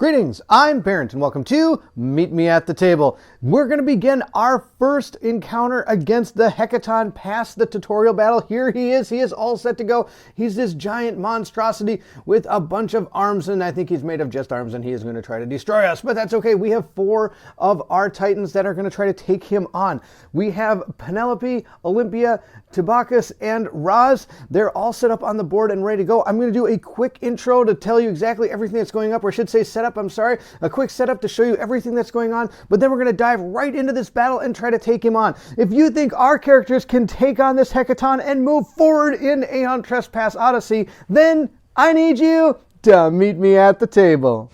Greetings, I'm Barrett and welcome to Meet Me at the Table. We're going to begin our first encounter against the Heckaton past the tutorial battle. Here he is all set to go. He's this giant monstrosity with a bunch of arms, and I think he's made of just arms, and he is going to try to destroy us, but that's okay. We have 4 of our titans that are going to try to take him on. We have Penelope, Olympia, Tibacus, and Roz. They're all set up on the board and ready to go. I'm going to do a quick intro to tell you exactly everything that's going up, or I should say setup. A quick setup to show you everything that's going on, but then we're going to dive right into this battle and try to take him on. If you think our characters can take on this Heckaton and move forward in Aeon Trespass Odyssey, then I need you to meet me at the table.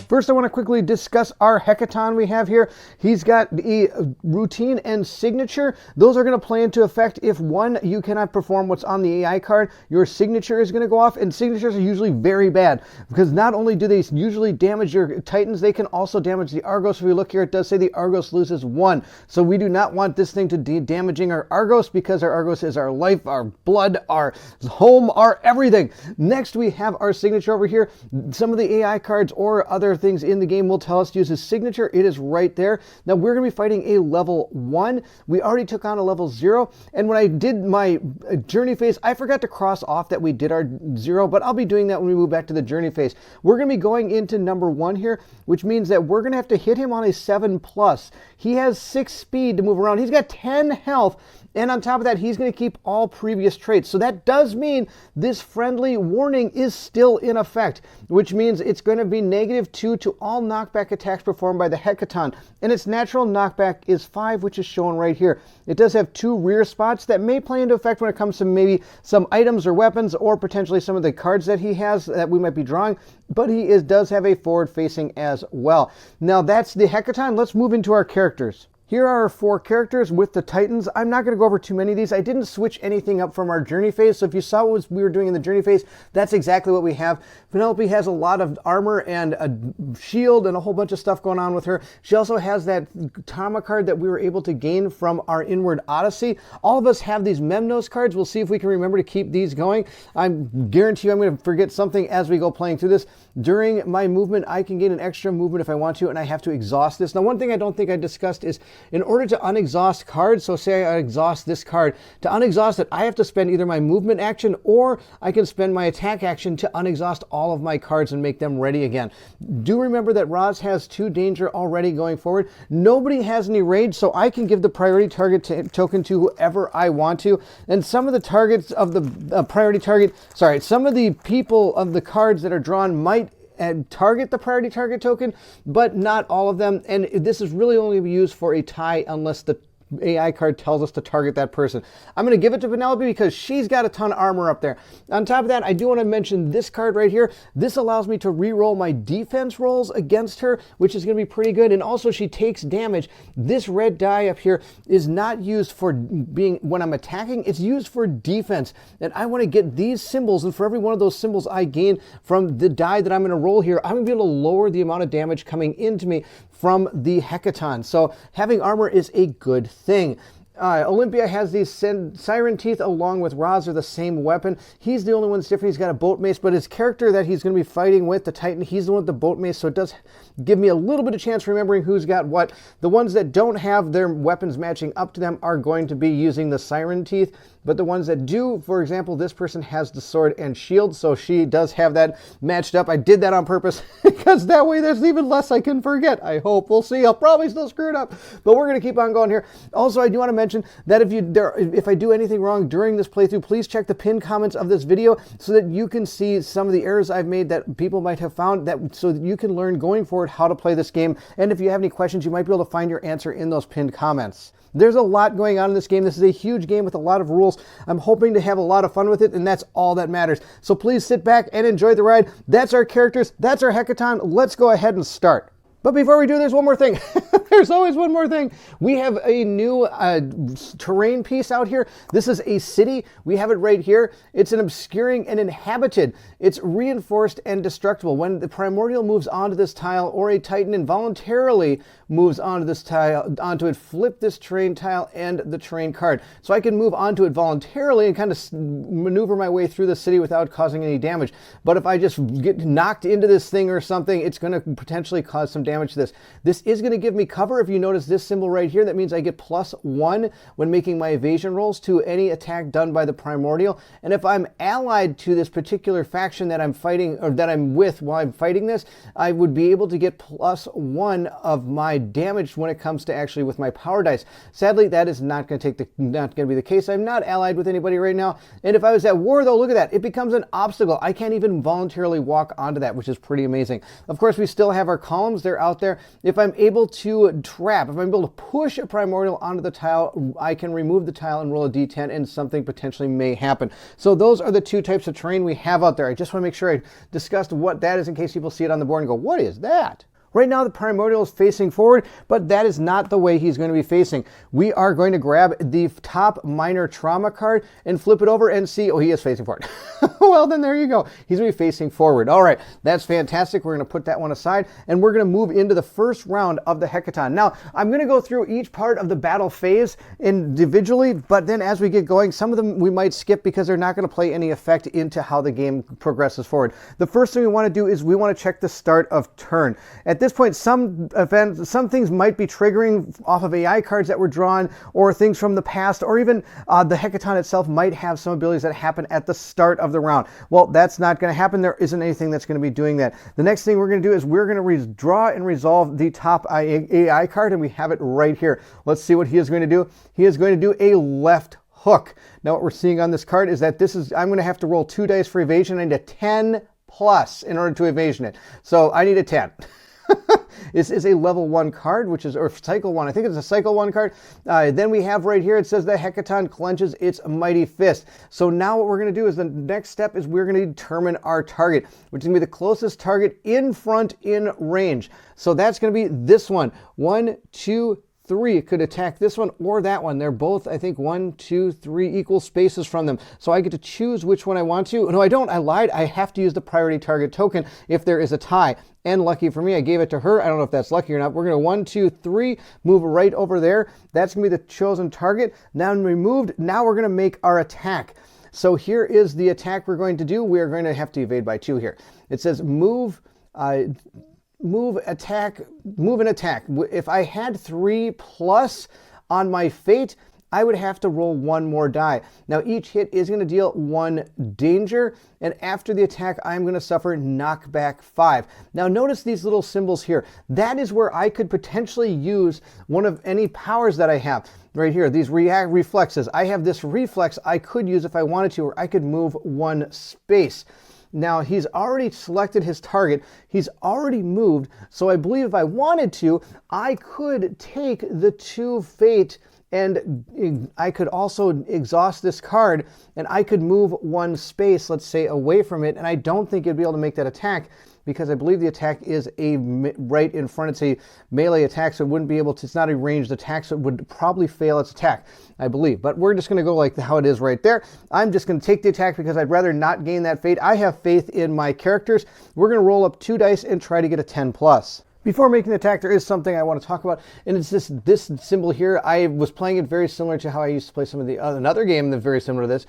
First, I want to quickly discuss our Heckaton we have here. He's got a routine and signature. Those are going to play into effect if, one, you cannot perform what's on the AI card, your signature is going to go off, and signatures are usually very bad because not only do they usually damage your Titans, they can also damage the Argos. If we look here, it does say the Argos loses 1. So we do not want this thing to be damaging our Argos because our Argos is our life, our blood, our home, our everything. Next, we have our signature over here. Some of the AI cards or other things in the game will tell us to use his signature. It is right there. Now we're going to be fighting a level 1. We already took on a level 0, and when I did my journey phase, I forgot to cross off that we did our 0, but I'll be doing that when we move back to the journey phase. We're going to be going into number 1 here, which means that we're going to have to hit him on a 7+. He has 6 speed to move around. He's got 10 health. And on top of that, he's going to keep all previous traits. So that does mean this friendly warning is still in effect, which means it's going to be -2 to all knockback attacks performed by the Heckaton. And its natural knockback is 5, which is shown right here. It does have 2 rear spots that may play into effect when it comes to maybe some items or weapons or potentially some of the cards that he has that we might be drawing. But he does have a forward facing as well. Now that's the Heckaton. Let's move into our characters. Here are our 4 characters with the Titans. I'm not going to go over too many of these. I didn't switch anything up from our journey phase, so if you saw what we were doing in the journey phase, that's exactly what we have. Penelope has a lot of armor and a shield and a whole bunch of stuff going on with her. She also has that Tama card that we were able to gain from our Inward Odyssey. All of us have these Memnos cards. We'll see if we can remember to keep these going. I guarantee you I'm going to forget something as we go playing through this. During my movement, I can gain an extra movement if I want to, and I have to exhaust this. Now, one thing I don't think I discussed is in order to unexhaust cards, so say I exhaust this card, to unexhaust it, I have to spend either my movement action or I can spend my attack action to unexhaust all of my cards and make them ready again. Do remember that Roz has 2 danger already going forward. Nobody has any rage, so I can give the priority target token to whoever I want to. And some of the targets of the some of the people of the cards that are drawn might target the priority target token, but not all of them. And this is really only used for a tie unless the AI card tells us to target that person. I'm going to give it to Penelope because she's got a ton of armor up there. On top of that, I do want to mention this card right here. This allows me to re-roll my defense rolls against her, which is going to be pretty good. And also she takes damage. This red die up here is not used for being when I'm attacking. It's used for defense. And I want to get these symbols, and for every one of those symbols I gain from the die that I'm going to roll here, I'm going to be able to lower the amount of damage coming into me from the Heckaton. So having armor is a good thing. Olympia has these siren teeth along with Roz are the same weapon. He's the only one that's different. He's got a boat mace, but his character that he's going to be fighting with, the Titan, he's the one with the boat mace, so it does give me a little bit of chance remembering who's got what. The ones that don't have their weapons matching up to them are going to be using the siren teeth, but the ones that do, for example, this person has the sword and shield, so she does have that matched up. I did that on purpose because that way there's even less I can forget. I hope. We'll see. I'll probably still screw it up, but we're going to keep on going here. Also, I do want to mention that if I do anything wrong during this playthrough, please check the pinned comments of this video so that you can see some of the errors I've made that people might have found, so that you can learn going forward how to play this game. And if you have any questions, you might be able to find your answer in those pinned comments. There's a lot going on in this game. This is a huge game with a lot of rules. I'm hoping to have a lot of fun with it, and that's all that matters. So please sit back and enjoy the ride. That's our characters. That's our Heckaton. Let's go ahead and start. But before we do, there's one more thing. There's always one more thing. We have a new terrain piece out here. This is a city. We have it right here. It's an obscuring and inhabited. It's reinforced and destructible. When the primordial moves onto this tile or a titan involuntarily moves onto this tile, onto it, flip this terrain tile and the terrain card. So I can move onto it voluntarily and kind of maneuver my way through the city without causing any damage. But if I just get knocked into this thing or something, it's going to potentially cause some damage to this. This is going to give me cover. If you notice this symbol right here, that means I get +1 when making my evasion rolls to any attack done by the primordial. And if I'm allied to this particular faction that I'm fighting, or that I'm with while I'm fighting this, I would be able to get +1 of my damage when it comes to actually with my power dice. Sadly, that is not going to be the case. I'm not allied with anybody right now. And if I was at war, though, look at that. It becomes an obstacle. I can't even voluntarily walk onto that, which is pretty amazing. Of course, we still have our columns. They're out there. If I'm able to trap, if I'm able to push a primordial onto the tile, I can remove the tile and roll a d10 and something potentially may happen. So those are the two types of terrain we have out there. I just want to make sure I discussed what that is in case people see it on the board and go, what is that? Right now, the primordial is facing forward, but that is not the way he's going to be facing. We are going to grab the top minor trauma card and flip it over and see, oh, he is facing forward. Well, then there you go. He's going to be facing forward. All right, that's fantastic. We're going to put that one aside, and we're going to move into the first round of the Heckaton. Now, I'm going to go through each part of the battle phase individually, but then as we get going, some of them we might skip because they're not going to play any effect into how the game progresses forward. The first thing we want to do is we want to check the start of turn. At this point, some things might be triggering off of AI cards that were drawn, or things from the past, or even the Heckaton itself might have some abilities that happen at the start of the round. Well, that's not going to happen. There isn't anything that's going to be doing that. The next thing we're going to do is we're going to draw and resolve the top AI card, and we have it right here. Let's see what he is going to do. He is going to do a left hook. Now, what we're seeing on this card is that I'm going to have to roll 2 dice for evasion. I need a 10 plus in order to evasion it. So I need a 10. This is a level 1 card, which is, or cycle 1. I think it's a cycle 1 card. Then we have right here, it says the Heckaton clenches its mighty fist. So now what we're going to do is the next step is we're going to determine our target, which is going to be the closest target in front in range. So that's going to be this one. 1, 2, 3. It could attack this one or that one. They're both, I think, 1, 2, 3 equal spaces from them. So I get to choose which one I want to. No, I don't. I lied. I have to use the priority target token if there is a tie. And lucky for me, I gave it to her. I don't know if that's lucky or not. We're going to 1, 2, 3, move right over there. That's going to be the chosen target. Now removed. Now we're going to make our attack. So here is the attack we're going to do. We are going to have to evade by 2 here. It says move and attack. If I had 3 plus on my fate, I would have to roll 1 more die. Now each hit is going to deal 1 danger, and after the attack I'm going to suffer knockback 5. Now notice these little symbols here. That is where I could potentially use one of any powers that I have. Right here, these reflexes. I have this reflex I could use if I wanted to, or I could move 1 space. Now, he's already selected his target. He's already moved. So I believe if I wanted to, I could take the 2 fate and I could also exhaust this card and I could move 1 space, let's say, away from it. And I don't think it'd be able to make that attack because I believe the attack is right in front. It's a melee attack, so it wouldn't be able to, it's not a ranged attack, so it would probably fail its attack, I believe. But we're just going to go like how it is right there. I'm just going to take the attack because I'd rather not gain that fate. I have faith in my characters. We're going to roll up 2 dice and try to get a 10 plus. Before making the attack, there is something I want to talk about, and it's this symbol here. I was playing it very similar to how I used to play some of the another game that's very similar to this.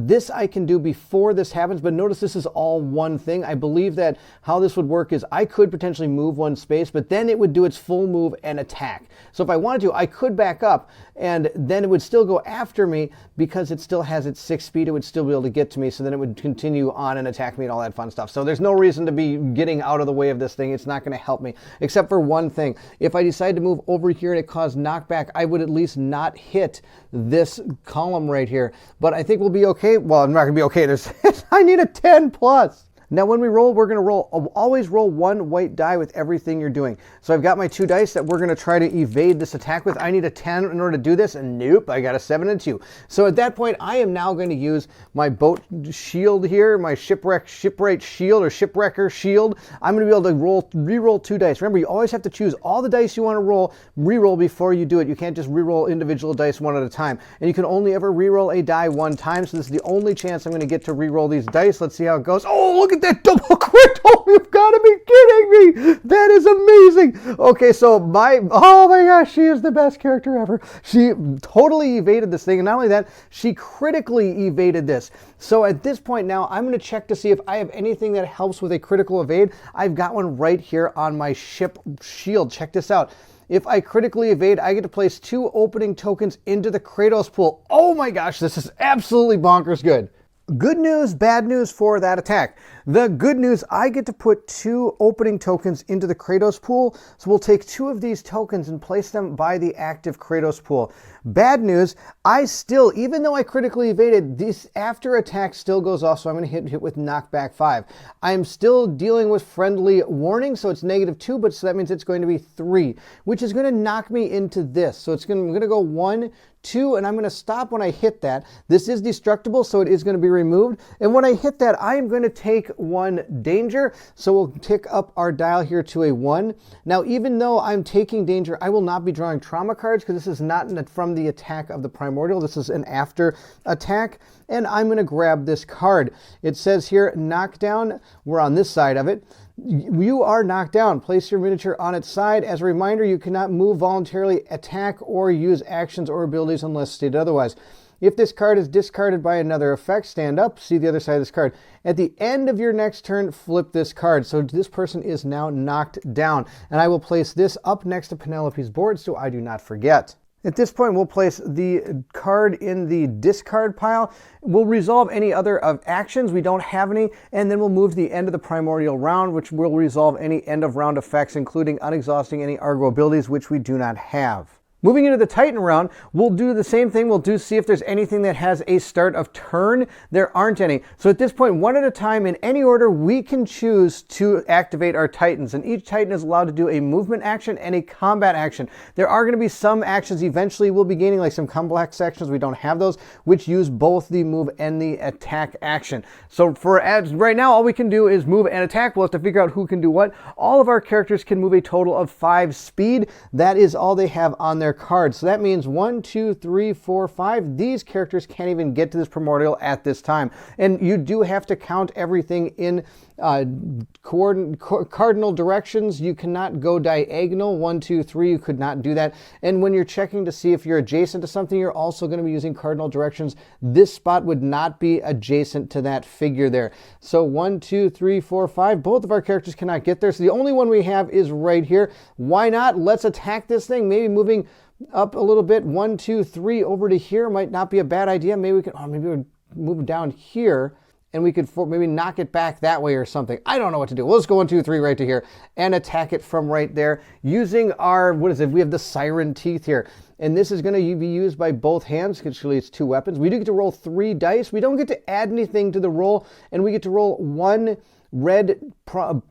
This I can do before this happens, but notice this is all one thing. I believe that how this would work is I could potentially move 1 space, but then it would do its full move and attack. So if I wanted to, I could back up, and then it would still go after me because it still has its 6 speed. It would still be able to get to me, so then it would continue on and attack me and all that fun stuff. So there's no reason to be getting out of the way of this thing. It's not going to help me. Except for one thing. If I decide to move over here and it caused knockback, I would at least not hit this column right here. But I think we'll be okay. Well, I'm not going to be okay. I need a 10 plus. Now when we roll, we're going to always roll one white die with everything you're doing. So I've got my 2 dice that we're going to try to evade this attack with. I need a 10 in order to do this, and nope, I got a 7 and 2. So at that point, I am now going to use my boat shield here, my shipwright shield or shipwrecker shield. I'm going to be able to re-roll 2 dice. Remember, you always have to choose all the dice you want to re-roll before you do it. You can't just re-roll individual dice one at a time. And you can only ever re-roll a die 1 time, so this is the only chance I'm going to get to re-roll these dice. Let's see how it goes. Oh, look at that double crit! Oh, you've got to be kidding me! That is amazing! Okay, so oh my gosh, she is the best character ever. She totally evaded this thing, and not only that, she critically evaded this. So at this point now, I'm going to check to see if I have anything that helps with a critical evade. I've got one right here on my ship shield. Check this out. If I critically evade, I get to place 2 opening tokens into the Kratos pool. Oh my gosh, this is absolutely bonkers good. Good news, bad news for that attack. The good news, I get to put 2 opening tokens into the Kratos pool. So we'll take 2 of these tokens and place them by the active Kratos pool. Bad news, I still, even though I critically evaded, this after attack still goes off, so I'm going to hit with knockback 5. I'm still dealing with friendly warning, so it's -2, but so that means it's going to be 3, which is going to knock me into this. So I'm going to go 1, 2, and I'm going to stop when I hit that. This is destructible, so it is going to be removed. And when I hit that, I am going to take 1 danger. So we'll tick up our dial here to a 1. Now, even though I'm taking danger, I will not be drawing trauma cards because this is not from the attack of the primordial. This is an after attack. And I'm going to grab this card. It says here, knockdown. We're on this side of it. You are knocked down. Place your miniature on its side. As a reminder, you cannot move, voluntarily attack, or use actions or abilities unless stated otherwise. If this card is discarded by another effect, stand up, see the other side of this card. At the end of your next turn, flip this card. So this person is now knocked down. And I will place this up next to Penelope's board so I do not forget. At this point, we'll place the card in the discard pile. We'll resolve any other actions. We don't have any. And then we'll move to the end of the primordial round, which will resolve any end of round effects, including unexhausting any Argo abilities, which we do not have. Moving into the Titan round, we'll do the same thing. We'll see if there's anything that has a start of turn. There aren't any. So at this point, one at a time, in any order, we can choose to activate our Titans. And each Titan is allowed to do a movement action and a combat action. There are going to be some actions eventually we'll be gaining, like some complex actions. We don't have those, which use both the move and the attack action. So right now, all we can do is move and attack. We'll have to figure out who can do what. All of our characters can move a total of 5 speed. That is all they have on their cards. So that means 1, 2, 3, 4, 5. These characters can't even get to this primordial at this time. And you do have to count everything in cardinal directions. You cannot go diagonal. 1, 2, 3. You could not do that. And when you're checking to see if you're adjacent to something, you're also going to be using cardinal directions. This spot would not be adjacent to that figure there. So 1, 2, 3, 4, 5. Both of our characters cannot get there. So the only one we have is right here. Why not? Let's attack this thing. Maybe moving up a little bit, 1, 2, 3 over to here might not be a bad idea. Maybe we could, maybe we move down here and we could maybe knock it back that way or something. I don't know what to do. We'll just go 1, 2, 3 right to here and attack it from right there using our, what is it? We have the siren teeth here. And this is going to be used by both hands. Actually, it's 2 weapons. We do get to roll 3 dice. We don't get to add anything to the roll, and we get to roll 1 red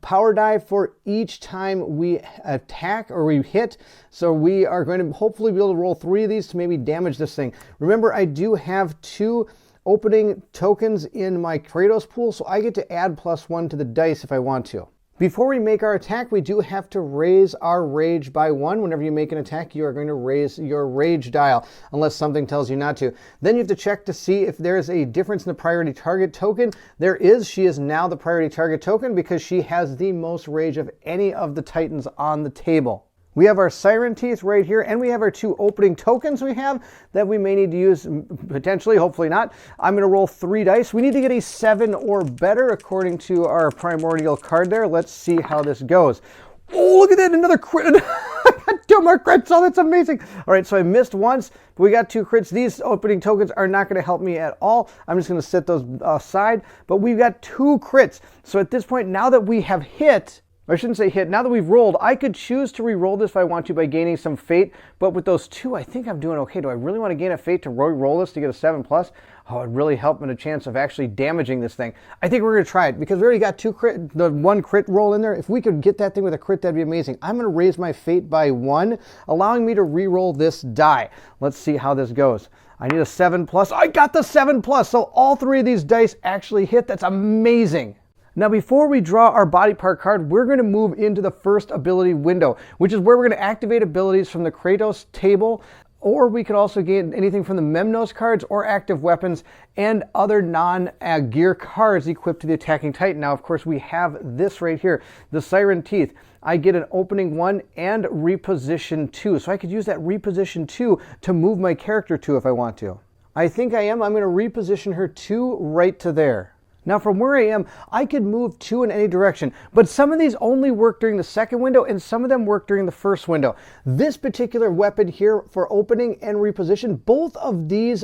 power die for each time we attack or we hit. So we are going to hopefully be able to roll 3 of these to maybe damage this thing. Remember, I do have 2 opening tokens in my Kratos pool, so I get to add +1 to the dice if I want to. Before we make our attack, we do have to raise our rage by 1. Whenever you make an attack, you are going to raise your rage dial, unless something tells you not to. Then you have to check to see if there's a difference in the priority target token. There is. She is now the priority target token because she has the most rage of any of the Titans on the table. We have our siren teeth right here, and we have our 2 opening tokens we have that we may need to use potentially, hopefully not. I'm going to roll 3 dice. We need to get a 7 or better according to our primordial card there. Let's see how this goes. Oh, look at that, another crit. I got 2 more crits. Oh, that's amazing. All right, so I missed once, but we got 2 crits. These opening tokens are not going to help me at all. I'm just going to set those aside, but we've got 2 crits. So at this point, now that we have hit, I shouldn't say hit. Now that we've rolled, I could choose to re-roll this if I want to by gaining some fate, but with those two, I think I'm doing okay. Do I really want to gain a fate to re-roll this to get a 7+? Oh, it'd really help in a chance of actually damaging this thing. I think we're going to try it because we already got the one crit roll in there. If we could get that thing with a crit, that'd be amazing. I'm going to raise my fate by 1, allowing me to re-roll this die. Let's see how this goes. I need a 7+. I got the 7+, so all 3 of these dice actually hit. That's amazing. Now, before we draw our body part card, we're going to move into the first ability window, which is where we're going to activate abilities from the Kratos table, or we could also get anything from the Memnos cards or active weapons and other non-gear cards equipped to the attacking Titan. Now, of course, we have this right here, the Siren Teeth. I get an opening 1 and reposition 2, so I could use that reposition 2 to move my character to if I want to. I think I am. I'm going to reposition her 2 right to there. Now from where I am, I could move 2 in any direction, but some of these only work during the second window and some of them work during the first window. This particular weapon here for opening and reposition, both of these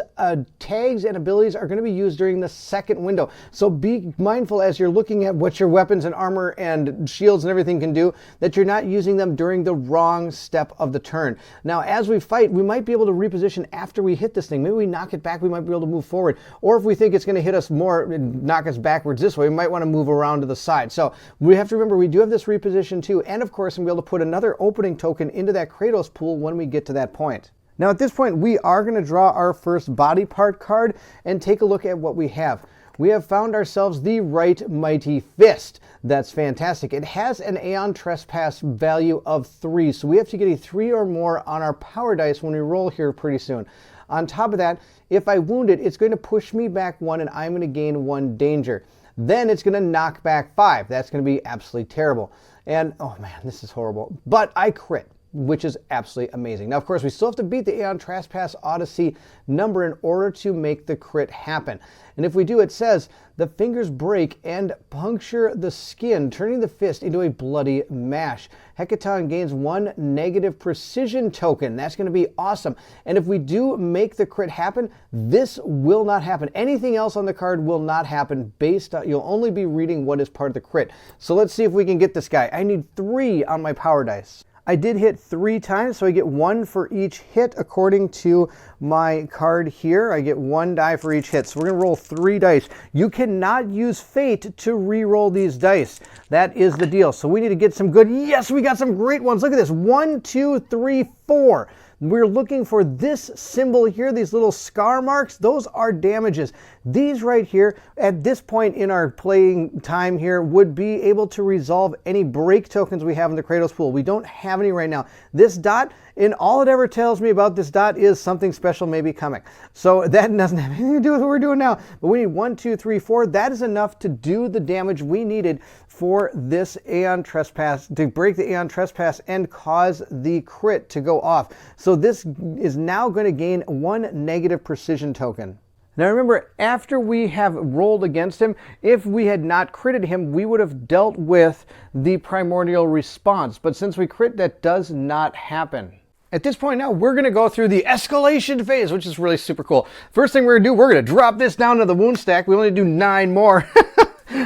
tags and abilities are going to be used during the second window. So be mindful as you're looking at what your weapons and armor and shields and everything can do, that you're not using them during the wrong step of the turn. Now as we fight, we might be able to reposition after we hit this thing. Maybe we knock it back, we might be able to move forward. Or if we think it's going to hit us more and knock us backwards this way, we might want to move around to the side. So we have to remember we do have this reposition too, and of course I'm going to be able to put another opening token into that Kratos pool when we get to that point. Now at this point we are going to draw our first body part card and take a look at what we have. We have found ourselves the Right Mighty Fist. That's fantastic. It has an Aeon Trespass value of 3, so we have to get a 3 or more on our power dice when we roll here pretty soon. On top of that, if I wound it, it's going to push me back 1 and I'm going to gain 1 danger. Then it's going to knock back 5. That's going to be absolutely terrible. And, oh man, this is horrible. But I crit, which is absolutely amazing. Now, of course, we still have to beat the Aeon Trespass Odyssey number in order to make the crit happen. And if we do, it says, the fingers break and puncture the skin, turning the fist into a bloody mash. Heckaton gains 1 negative precision token. That's going to be awesome. And if we do make the crit happen, this will not happen. Anything else on the card will not happen based on, you'll only be reading what is part of the crit. So let's see if we can get this guy. I need 3 on my power dice. I did hit 3 times, so I get 1 for each hit according to my card here. I get 1 die for each hit. So we're going to roll 3 dice. You cannot use fate to re-roll these dice. That is the deal. So we need to get some good, yes, we got some great ones. Look at this, 1, 2, 3, 4. We're looking for this symbol here, these little scar marks. Those are damages. These right here, at this point in our playing time here, would be able to resolve any break tokens we have in the Kratos pool. We don't have any right now. This dot, and all it ever tells me about this dot is something special may be coming. So that doesn't have anything to do with what we're doing now. But we need 1, 2, 3, 4. That is enough to do the damage we needed for this Aeon Trespass, to break the Aeon Trespass and cause the crit to go off. So this is now going to gain 1 negative precision token. Now remember, after we have rolled against him, if we had not critted him, we would have dealt with the primordial response. But since we crit, that does not happen. At this point now, we're going to go through the escalation phase, which is really super cool. First thing we're going to do, we're going to drop this down to the wound stack. We only do 9 more.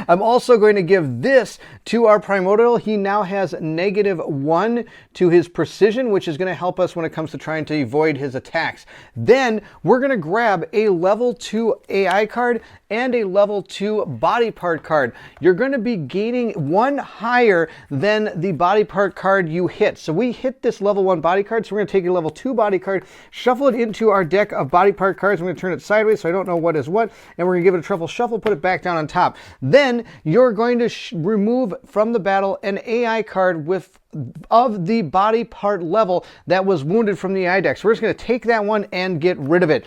I'm also going to give this to our primordial. He now has -1 to his precision, which is going to help us when it comes to trying to avoid his attacks. Then we're going to grab a level 2 AI card and a level 2 body part card. You're going to be gaining 1 higher than the body part card you hit. So we hit this level 1 body card, so we're going to take your level 2 body card, shuffle it into our deck of body part cards. I'm going to turn it sideways so I don't know what is what, and we're going to give it a truffle shuffle, put it back down on top. Then you're going to remove from the battle an AI card of the body part level that was wounded from the AI deck. So we're just going to take that one and get rid of it.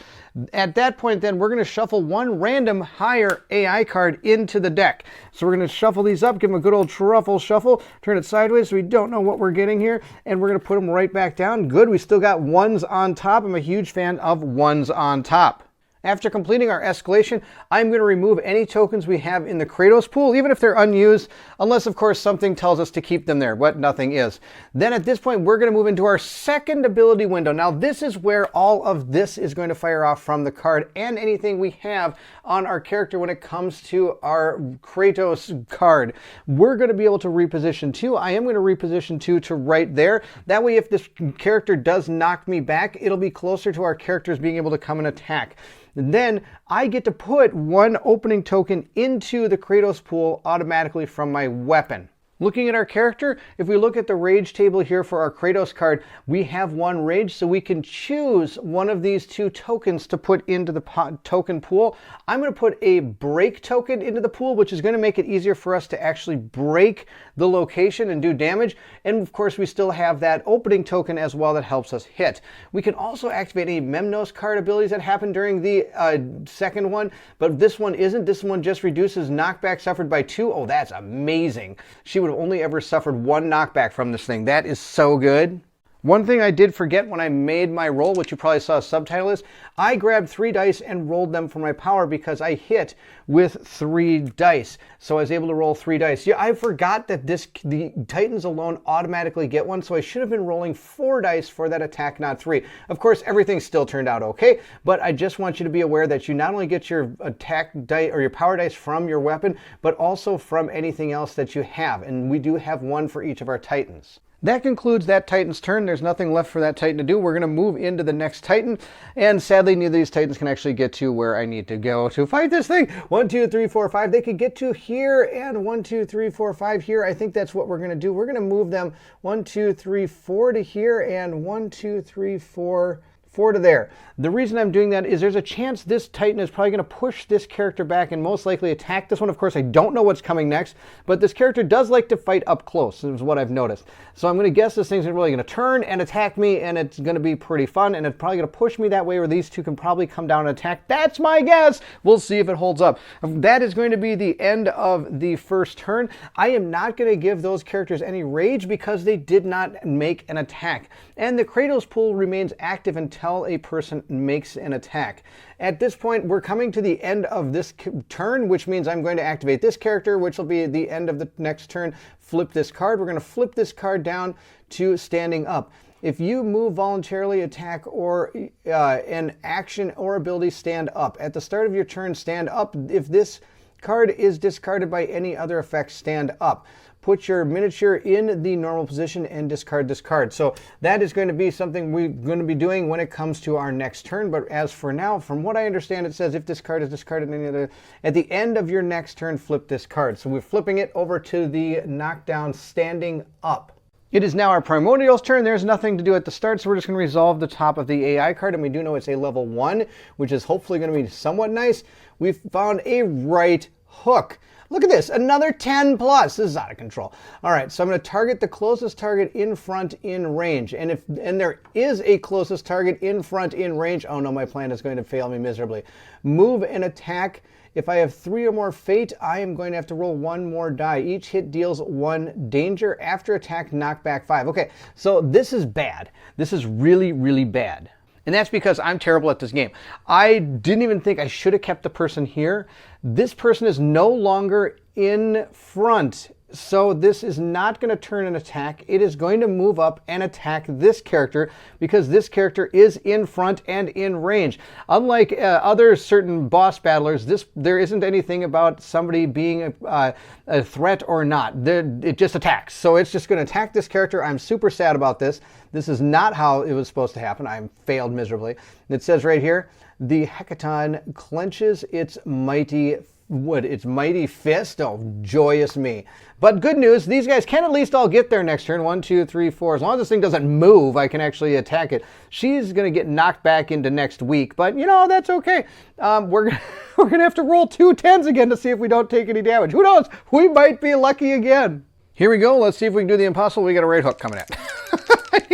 At that point then, we're going to shuffle 1 random higher AI card into the deck. So we're going to shuffle these up, give them a good old truffle shuffle, turn it sideways so we don't know what we're getting here, and we're going to put them right back down. Good, we still got 1s on top. I'm a huge fan of 1s on top. After completing our escalation, I'm going to remove any tokens we have in the Kratos pool, even if they're unused, unless of course something tells us to keep them there, but nothing is. Then at this point, we're going to move into our second ability window. Now this is where all of this is going to fire off from the card and anything we have on our character when it comes to our Kratos card. We're going to be able to reposition 2. I am going to reposition 2 to right there. That way if this character does knock me back, it'll be closer to our characters being able to come and attack. Then I get to put 1 opening token into the Kratos pool automatically from my weapon. Looking at our character, if we look at the rage table here for our Kratos card, we have 1 rage, so we can choose one of these 2 tokens to put into the token pool. I'm going to put a break token into the pool, which is going to make it easier for us to actually break the location and do damage. And of course, we still have that opening token as well that helps us hit. We can also activate any Memnos card abilities that happen during the second one, but this one isn't. This one just reduces knockback suffered by 2. Oh, that's amazing. She would have only ever suffered 1 knockback from this thing. That is so good. One thing I did forget when I made my roll, which you probably saw a subtitle is, I grabbed 3 dice and rolled them for my power because I hit with 3 dice. So I was able to roll 3 dice. Yeah, I forgot that the Titans alone automatically get 1, so I should have been rolling 4 dice for that attack, not 3. Of course, everything still turned out okay, but I just want you to be aware that you not only get your attack dice or your power dice from your weapon, but also from anything else that you have. And we do have 1 for each of our Titans. That concludes that Titan's turn. There's nothing left for that Titan to do. We're going to move into the next Titan, and sadly neither of these Titans can actually get to where I need to go to fight this thing. 1, 2, 3, 4, 5. They could get to here, and 1, 2, 3, 4, 5 here. I think that's what we're going to do. We're going to move them 1, 2, 3, 4 to here, and 1, 2, 3, 4 to there. The reason I'm doing that is there's a chance this Titan is probably going to push this character back and most likely attack this one. Of course, I don't know what's coming next, but this character does like to fight up close, is what I've noticed. So I'm going to guess this thing's really going to turn and attack me, and it's going to be pretty fun, and it's probably going to push me that way where these 2 can probably come down and attack. That's my guess. We'll see if it holds up. That is going to be the end of the first turn. I am not going to give those characters any rage because they did not make an attack. And the Kratos pool remains active until a person makes an attack. At this point, we're coming to the end of this turn, which means I'm going to activate this character, which will be the end of the next turn. Flip this card. We're going to flip this card down to standing up. If you move voluntarily, attack, or an action or ability, stand up. At the start of your turn, stand up. If this card is discarded by any other effect, stand up. Put your miniature in the normal position and discard this card. So that is going to be something we're going to be doing when it comes to our next turn. But as for now, from what I understand, it says if this card is discarded any other, at the end of your next turn, flip this card. So we're flipping it over to the knockdown standing up. It is now our Primordial's turn. There's nothing to do at the start, so we're just going to resolve the top of the AI card, and we do know it's a level 1, which is hopefully going to be somewhat nice. We've found a right hook. Look at this, another 10 plus. This is out of control. All right, so I'm going to target the closest target in front in range. And there is a closest target in front in range. Oh no, my plan is going to fail me miserably. Move and attack. If I have 3 or more fate, I am going to have to roll 1 more die. Each hit deals 1 danger. After attack, knockback 5. Okay, so this is bad. This is really, really bad. And that's because I'm terrible at this game. I didn't even think I should have kept the person here. This person is no longer in front. So this is not going to turn an attack. It is going to move up and attack this character because this character is in front and in range. Unlike other certain boss battlers, there isn't anything about somebody being a threat or not. It just attacks. So it's just going to attack this character. I'm super sad about this. This is not how it was supposed to happen. I failed miserably. It says right here, the Heckaton clenches its mighty fist. Oh, joyous me. But good news, these guys can at least all get there next turn. 1, 2, 3, 4. As long as this thing doesn't move, I can actually attack it. She's going to get knocked back into next week, but you know, that's okay. We're going to have to roll 2 10s again to see if we don't take any damage. Who knows? We might be lucky again. Here we go. Let's see if we can do the impossible. We got a right hook coming in.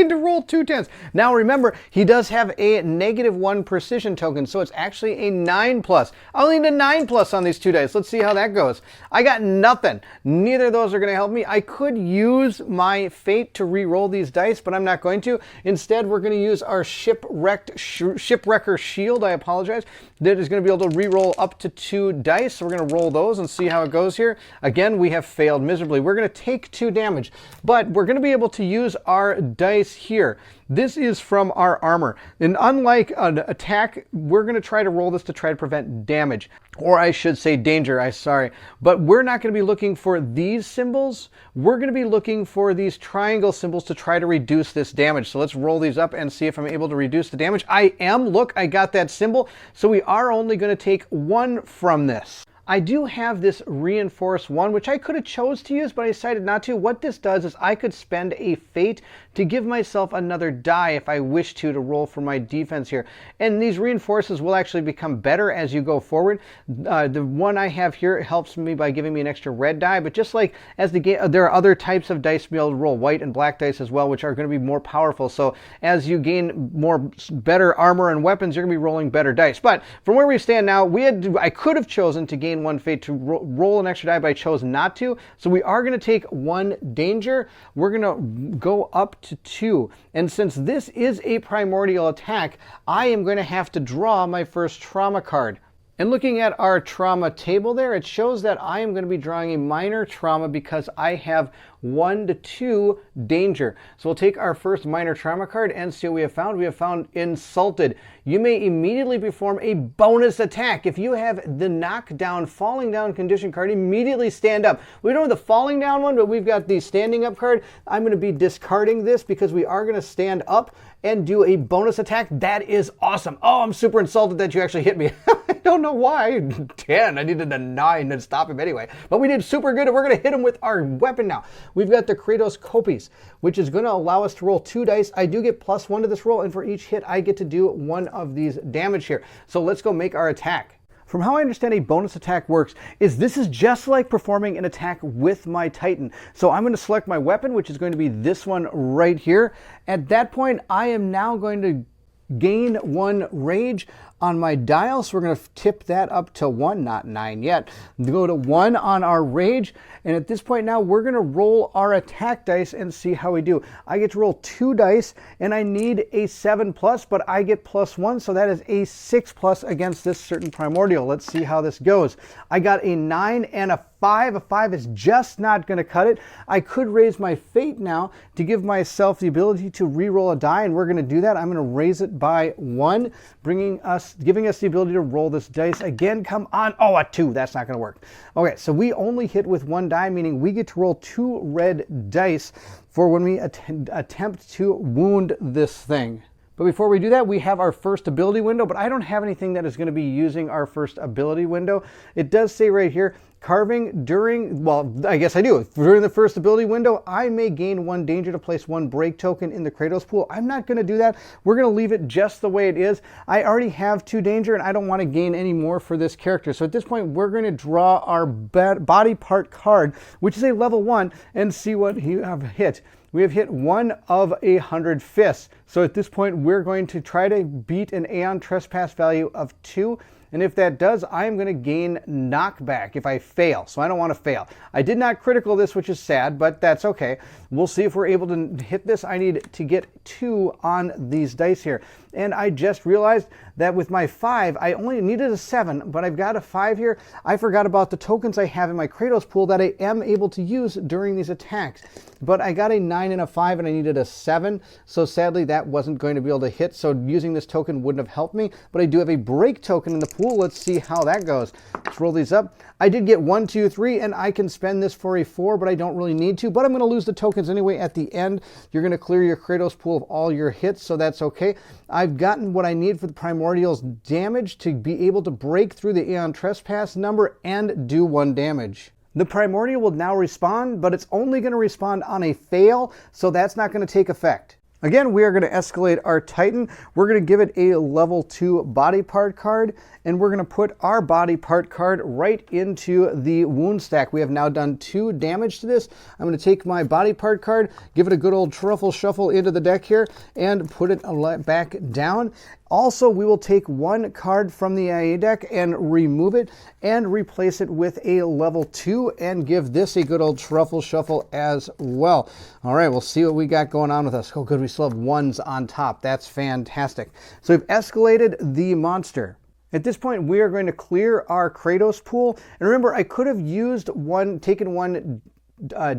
need to roll 2 10s. Now remember, he does have a -1 precision token, so it's actually a 9+. I'll need a 9+ on these 2 dice. Let's see how that goes. I got nothing. Neither of those are going to help me. I could use my fate to re-roll these dice, but I'm not going to. Instead, we're going to use our shipwrecker shield. I apologize. That is going to be able to re-roll up to 2 dice. So we're going to roll those and see how it goes here. Again, we have failed miserably. We're going to take 2 damage, but we're going to be able to use our dice here. This is from our armor. And unlike an attack, we're going to try to roll this to try to prevent damage. Or I should say danger, I'm sorry. But we're not going to be looking for these symbols. We're going to be looking for these triangle symbols to try to reduce this damage. So let's roll these up and see if I'm able to reduce the damage. I am. Look, I got that symbol. So we are only going to take 1 from this. I do have this reinforce 1, which I could have chose to use, but I decided not to. What this does is I could spend a fate to give myself another die if I wish to roll for my defense here. And these reinforces will actually become better as you go forward. The one I have here helps me by giving me an extra red die, but just like as the game, there are other types of dice to be able to roll, white and black dice as well, which are going to be more powerful. So as you gain better armor and weapons, you're going to be rolling better dice. But from where we stand now, I could have chosen to gain 1 fate to roll an extra die, but I chose not to. So we are going to take 1 danger. We're going to go up to 2. And since this is a primordial attack, I am going to have to draw my first trauma card. And looking at our trauma table there, it shows that I am going to be drawing a minor trauma because I have 1 to 2 danger. So we'll take our first minor trauma card and see what we have found. We have found insulted. You may immediately perform a bonus attack. If you have the knockdown, falling down condition card, immediately stand up. We don't have the falling down one, but we've got the standing up card. I'm going to be discarding this because we are going to stand up and do a bonus attack. That is awesome. Oh, I'm super insulted that you actually hit me. I don't know why. 10. I needed a 9 to stop him anyway. But we did super good, and we're going to hit him with our weapon now. We've got the Kratos Copies, which is going to allow us to roll 2 dice. I do get +1 to this roll, and for each hit, I get to do 1 of these damage here. So let's go make our attack. From how I understand a bonus attack works is this is just like performing an attack with my Titan. So I'm going to select my weapon, which is going to be this one right here. At that point, I am now going to gain 1 rage on my dial, so we're going to tip that up to 1, not 9 yet. Go to 1 on our rage, and at this point now we're going to roll our attack dice and see how we do. I get to roll 2 dice, and I need a 7+, but I get +1, so that is a 6+ against this certain primordial. Let's see how this goes. I got a 9 and a 5. A 5 is just not going to cut it. I could raise my fate now to give myself the ability to re-roll a die, and we're going to do that. I'm going to raise it by 1, giving us the ability to roll this dice again. Come on. Oh, a 2. That's not going to work. Okay, so we only hit with 1 die, meaning we get to roll 2 red dice for when we attempt to wound this thing. But before we do that, we have our first ability window, but I don't have anything that is going to be using our first ability window. It does say right here, carving during, well, I guess I do. During the first ability window, I may gain 1 danger to place 1 break token in the Kratos pool. I'm not going to do that. We're going to leave it just the way it is. I already have 2 danger, and I don't want to gain any more for this character. So at this point, we're going to draw our body part card, which is a level 1, and see what we have hit. We have hit 1 of 100 fists. So at this point, we're going to try to beat an Aeon Trespass value of 2. And if that does, I am going to gain knockback if I fail. So I don't want to fail. I did not critical this, which is sad, but that's okay. We'll see if we're able to hit this. I need to get 2 on these dice here. And I just realized that with my 5, I only needed a 7, but I've got a 5 here. I forgot about the tokens I have in my Kratos pool that I am able to use during these attacks. But I got a 9 and a 5, and I needed a 7. So sadly, that wasn't going to be able to hit. So using this token wouldn't have helped me. But I do have a break token in the pool. Let's see how that goes. Let's roll these up. I did get 1, 2, 3, and I can spend this for a 4, but I don't really need to. But I'm going to lose the tokens anyway at the end. You're going to clear your Kratos pool of all your hits, so that's okay. I've gotten what I need for the Primordial's damage to be able to break through the Aeon Trespass number and do 1 damage. The Primordial will now respond, but it's only going to respond on a fail, so that's not going to take effect. Again, we are going to escalate our Titan. We're going to give it a level 2 body part card, and we're going to put our body part card right into the wound stack. We have now done 2 damage to this. I'm going to take my body part card, give it a good old truffle shuffle into the deck here, and put it back down. Also, we will take 1 card from the IA deck and remove it and replace it with a level 2 and give this a good old truffle shuffle as well. All right, we'll see what we got going on with us. Oh, good, we still have 1s on top. That's fantastic. So we've escalated the monster. At this point, we are going to clear our Kratos pool. And remember, I could have used taken one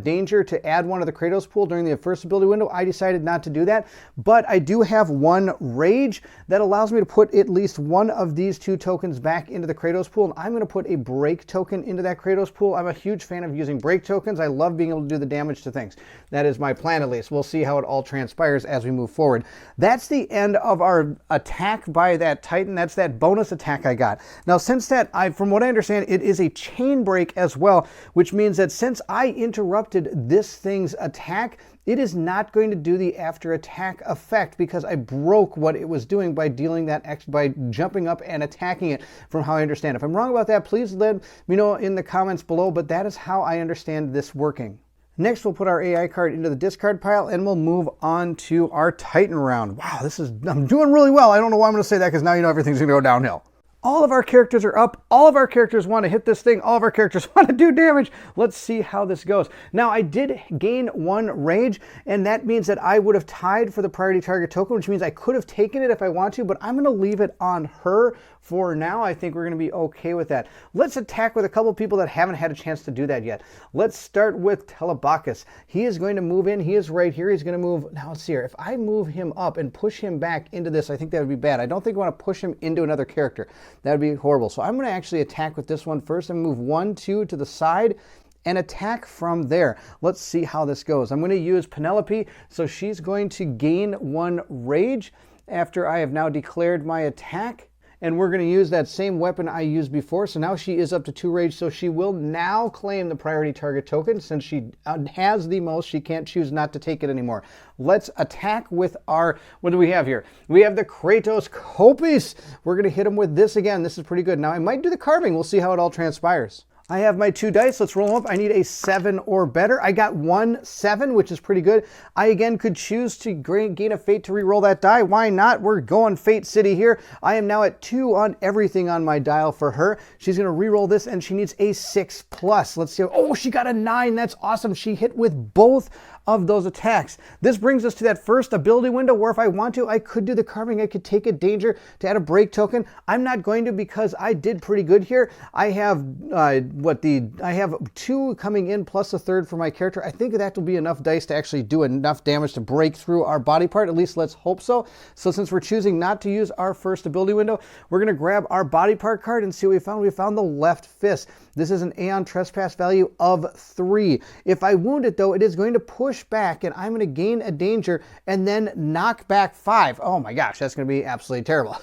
danger to add one of the Kratos pool during the first ability window. I decided not to do that, but I do have 1 rage that allows me to put at least one of these 2 tokens back into the Kratos pool, and I'm going to put a break token into that Kratos pool. I'm a huge fan of using break tokens. I love being able to do the damage to things. That is my plan, at least. We'll see how it all transpires as we move forward. That's the end of our attack by that Titan. That's that bonus attack I got. Now, since that, from what I understand, it is a chain break as well, which means that since I interrupted this thing's attack, it is not going to do the after attack effect because I broke what it was doing by dealing that by jumping up and attacking it, from how I understand. If I'm wrong about that, please let me know in the comments below, but that is how I understand this working. Next, we'll put our AI card into the discard pile and we'll move on to our Titan round. Wow, I'm doing really well. I don't know why I'm going to say that because now you know everything's going to go downhill. All of our characters are up. All of our characters want to hit this thing. All of our characters want to do damage. Let's see how this goes. Now, I did gain 1 rage, and that means that I would have tied for the priority target token, which means I could have taken it if I want to, but I'm going to leave it on her for now. I think we're going to be okay with that. Let's attack with a couple people that haven't had a chance to do that yet. Let's start with Telebacus. He is going to move in. He is right here. He's going to move. Now, let's see here. If I move him up and push him back into this, I think that would be bad. I don't think I want to push him into another character. That would be horrible. So I'm going to actually attack with this one first and move 1, 2 to the side and attack from there. Let's see how this goes. I'm going to use Penelope, so she's going to gain 1 rage after I have now declared my attack. And we're going to use that same weapon I used before. So now she is up to 2 rage, so she will now claim the priority target token. Since she has the most, she can't choose not to take it anymore. Let's attack with our, what do we have here? We have the Kratos Kopis. We're going to hit him with this again. This is pretty good. Now I might do the carving. We'll see how it all transpires. I have my 2 dice. Let's roll them up. I need a 7 or better. I got 1 7, which is pretty good. I again could choose to gain a fate to re-roll that die. Why not? We're going Fate City here. I am now at 2 on everything on my dial for her. She's going to re-roll this, and she needs a 6+. Let's see. Oh, she got a 9. That's awesome. She hit with both of those attacks. This brings us to that first ability window where if I want to, I could do the carving. I could take a danger to add a break token. I'm not going to because I did pretty good here. I have I have 2 coming in plus a 3rd for my character. I think that will be enough dice to actually do enough damage to break through our body part. At least let's hope so. So since we're choosing not to use our first ability window, we're going to grab our body part card and see what we found. We found the left fist. This is an Aeon Trespass value of 3. If I wound it though, it is going to push back and I'm going to gain a danger and then knock back 5. Oh my gosh, that's going to be absolutely terrible.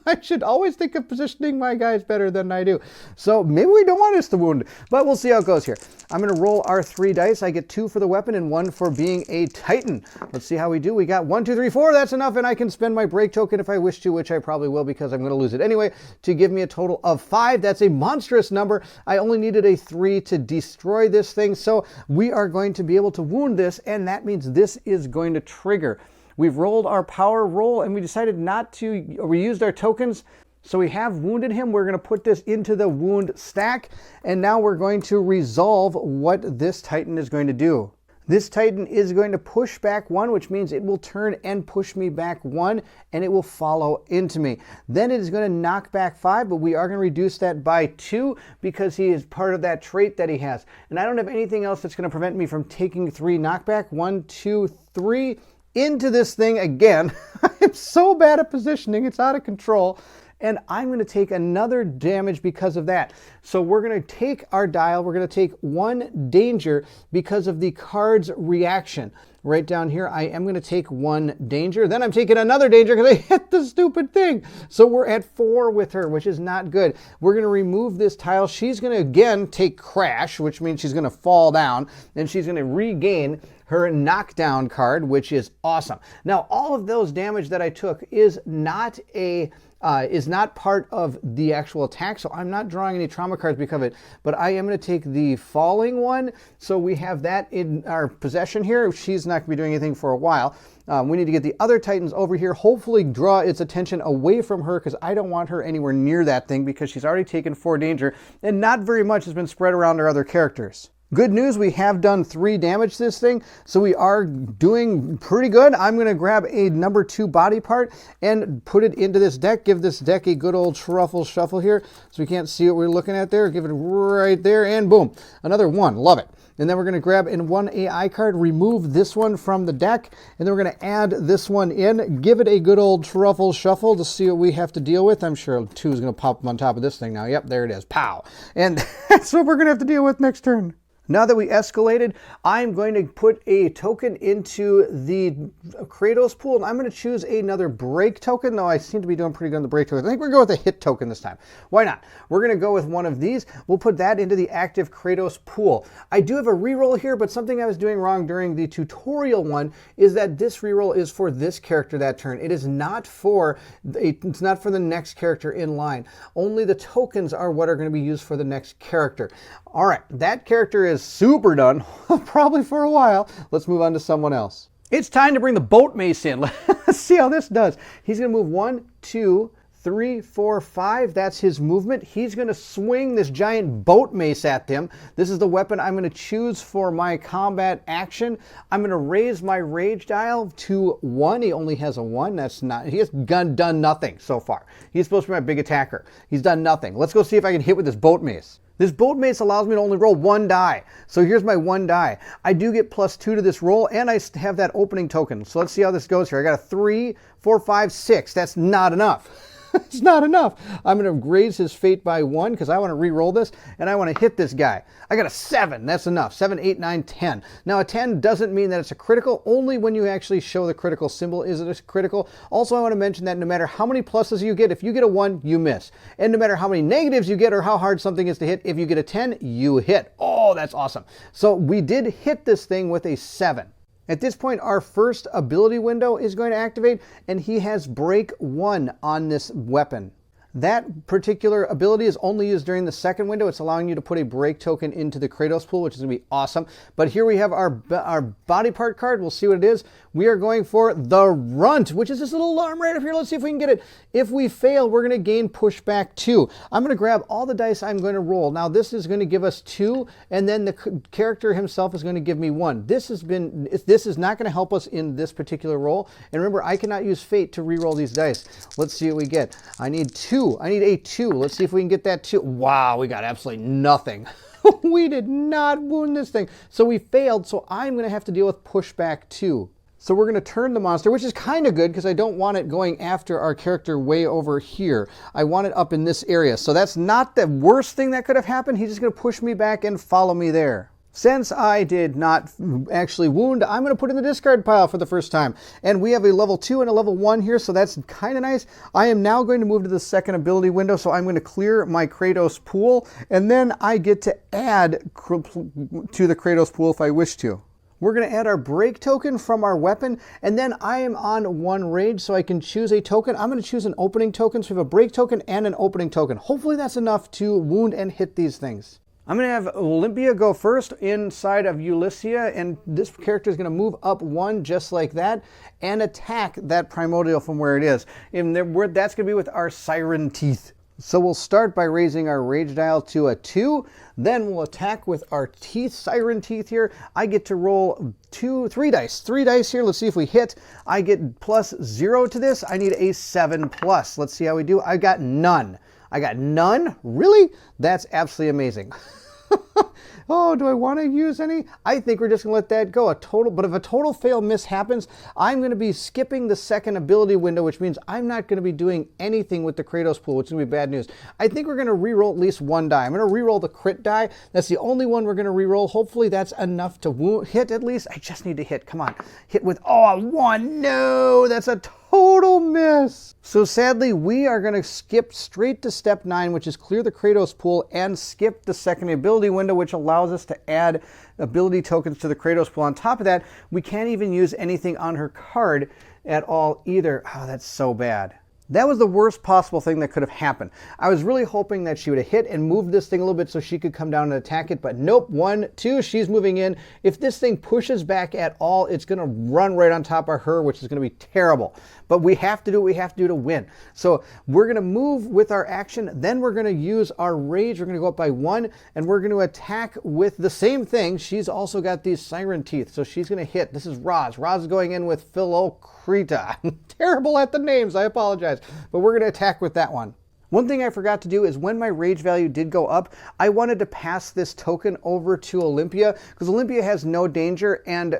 I should always think of positioning my guys better than I do. So maybe we don't want us to wound, but we'll see how it goes here. I'm going to roll our 3 dice. I get 2 for the weapon and 1 for being a Titan. Let's see how we do. We got 1, 2, 3, 4. That's enough, and I can spend my break token if I wish to, which I probably will because I'm going to lose it anyway, to give me a total of 5. That's a monstrous number. I only needed a 3 to destroy this thing, so we are going to be able to wound this, and that means this is going to trigger. We've rolled our power roll and we decided not to, we used our tokens. So we have wounded him. We're going to put this into the wound stack. And now we're going to resolve what this Titan is going to do. This Titan is going to push back 1, which means it will turn and push me back 1, and it will follow into me. Then it is going to knock back 5, but we are going to reduce that by 2 because he is part of that trait that he has. And I don't have anything else that's going to prevent me from taking 3 knockback. 1, 2, 3. Into this thing again. I'm so bad at positioning, it's out of control. And I'm going to take another damage because of that. So we're going to take our dial, we're going to take 1 danger because of the card's reaction. right down here, I am going to take 1 danger. Then I'm taking another danger because I hit the stupid thing. So we're at 4 with her, which is not good. We're going to remove this tile. She's going to again take crash, which means she's going to fall down, and she's going to regain her knockdown card, which is awesome. Now, all of those damage that I took is not part of the actual attack, so I'm not drawing any trauma cards because of it, but I am going to take the falling one, so we have that in our possession here. She's not going to be doing anything for a while. We need to get the other Titans over here, hopefully draw its attention away from her, because I don't want her anywhere near that thing, because she's already taken 4 danger, and not very much has been spread around our other characters. Good news, we have done 3 damage to this thing, so we are doing pretty good. I'm going to grab a number 2 body part and put it into this deck. Give this deck a good old truffle shuffle here, so we can't see what we're looking at there. Give it right there, and boom, another 1. Love it. And then we're going to grab in 1 AI card, remove this one from the deck, and then we're going to add this one in. Give it a good old truffle shuffle to see what we have to deal with. I'm sure 2 is going to pop up on top of this thing now. Yep, there it is. Pow. And that's what we're going to have to deal with next turn. Now that we escalated, I'm going to put a token into the Kratos pool, and I'm going to choose another break token. Though I seem to be doing pretty good on the break token. I think we're going to go with a hit token this time. Why not? We're going to go with one of these. We'll put that into the active Kratos pool. I do have a reroll here, but something I was doing wrong during the tutorial one is that this reroll is for this character that turn. It is not for the next character in line. Only the tokens are what are going to be used for the next character. All right, that character is super done, probably for a while. Let's move on to someone else. It's time to bring the boat mace in. Let's see how this does. He's going to move 1, 2, 3, 4, 5. That's his movement. He's going to swing this giant boat mace at them. This is the weapon I'm going to choose for my combat action. I'm going to raise my rage dial to 1. He only has a 1. He has done nothing so far. He's supposed to be my big attacker. He's done nothing. Let's go see if I can hit with this boat mace. This boat mace allows me to only roll 1 die. So here's my 1 die. I do get +2 to this roll, and I have that opening token. So let's see how this goes here. I got a 3, 4, 5, 6. That's not enough. It's not enough. I'm going to raise his fate by 1 because I want to re-roll this, and I want to hit this guy. I got a 7. That's enough. 7, 8, 9, 10. Now, a 10 doesn't mean that it's a critical. Only when you actually show the critical symbol is it a critical. Also, I want to mention that no matter how many pluses you get, if you get a 1, you miss. And no matter how many negatives you get or how hard something is to hit, if you get a 10, you hit. Oh, that's awesome. So we did hit this thing with a 7. At this point, our first ability window is going to activate, and he has break 1 on this weapon. That particular ability is only used during the second window. It's allowing you to put a break token into the Kratos pool, which is going to be awesome. But here we have our body part card. We'll see what it is. We are going for the Runt, which is this little alarm right up here. Let's see if we can get it. If we fail, we're going to gain pushback 2. I'm going to grab all the dice I'm going to roll. Now, this is going to give us 2, and then the character himself is going to give me 1. This is not going to help us in this particular roll. And remember, I cannot use fate to re-roll these dice. Let's see what we get. I need 2. I need a 2. Let's see if we can get that 2. Wow, we got absolutely nothing. We did not wound this thing. So we failed, so I'm going to have to deal with pushback 2. So we're going to turn the monster, which is kind of good because I don't want it going after our character way over here. I want it up in this area. So that's not the worst thing that could have happened. He's just going to push me back and follow me there. Since I did not actually wound, I'm going to put in the discard pile for the first time. And we have a level 2 and a level 1 here, so that's kind of nice. I am now going to move to the second ability window, so I'm going to clear my Kratos pool, and then I get to add to the Kratos pool if I wish to. We're going to add our break token from our weapon, and then I am on 1 rage, so I can choose a token. I'm going to choose an opening token, so we have a break token and an opening token. Hopefully that's enough to wound and hit these things. I'm going to have Olympia go first inside of Ulyssia, and this character is going to move up 1 just like that and attack that primordial from where it is. And that's going to be with our Siren Teeth. So we'll start by raising our rage dial to a 2, then we'll attack with our teeth, Siren Teeth here. I get to roll 3 dice. 3 dice here. Let's see if we hit. I get +0 to this. I need a 7+. Let's see how we do. I got none. I got none? Really? That's absolutely amazing. Oh, do I want to use any? I think we're just going to let that go. But if a total fail miss happens, I'm going to be skipping the second ability window, which means I'm not going to be doing anything with the Kratos pool, which is going to be bad news. I think we're going to reroll at least one die. I'm going to reroll the crit die. That's the only one we're going to reroll. Hopefully that's enough to hit at least. I just need to hit. Come on. Hit with, oh, a 1. No, that's a total miss. So sadly, we are going to skip straight to step 9, which is clear the Kratos pool and skip the second ability window, which allows us to add ability tokens to the Kratos pool. On top of that, we can't even use anything on her card at all either. Oh, that's so bad. That was the worst possible thing that could have happened. I was really hoping that she would have hit and moved this thing a little bit so she could come down and attack it, but nope. 1, 2, she's moving in. If this thing pushes back at all, it's going to run right on top of her, which is going to be terrible. But we have to do what we have to do to win. So we're going to move with our action, then we're going to use our rage. We're going to go up by 1, and we're going to attack with the same thing. She's also got these siren teeth, so she's going to hit. This is Roz. Roz is going in with Philocrita. Terrible at the names, I apologize. But we're going to attack with that one. One thing I forgot to do is when my rage value did go up, I wanted to pass this token over to Olympia because Olympia has no danger and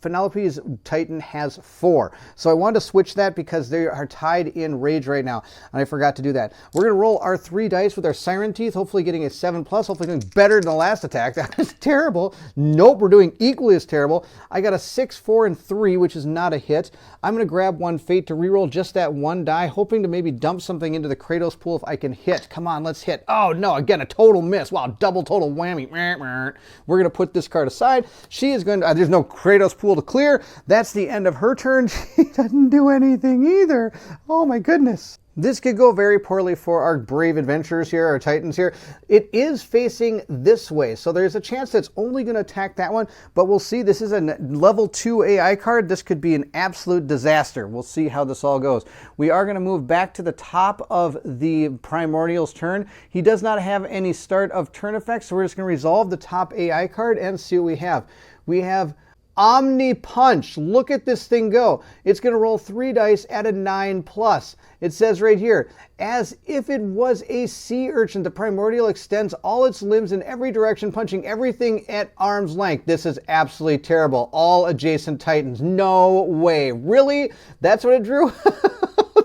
Penelope's Titan has 4. So I wanted to switch that because they are tied in rage right now, and I forgot to do that. We're going to roll our 3 dice with our Siren Teeth, hopefully getting a 7+, hopefully doing better than the last attack. That was terrible. Nope, we're doing equally as terrible. I got a 6, 4, and 3, which is not a hit. I'm going to grab 1 fate to reroll just that 1 die, hoping to maybe dump something into the Kratos pool if I can hit. Come on, let's hit. Oh no, again, a total miss. Wow, double total whammy. We're going to put this card aside. She is going to, there's no Kratos pool to clear. That's the end of her turn. She doesn't do anything either. Oh my goodness. This could go very poorly for our brave adventurers here, our titans here. It is facing this way, so there's a chance that it's only going to attack that one, but we'll see. This is a level 2 AI card. This could be an absolute disaster. We'll see how this all goes. We are going to move back to the top of the Primordial's turn. He does not have any start of turn effects, so we're just going to resolve the top AI card and see what we have. We have Omni Punch. Look at this thing go. It's going to roll 3 dice at a 9+. It says right here, as if it was a sea urchin, the Primordial extends all its limbs in every direction, punching everything at arm's length. This is absolutely terrible. All adjacent titans. No way. Really? That's what it drew?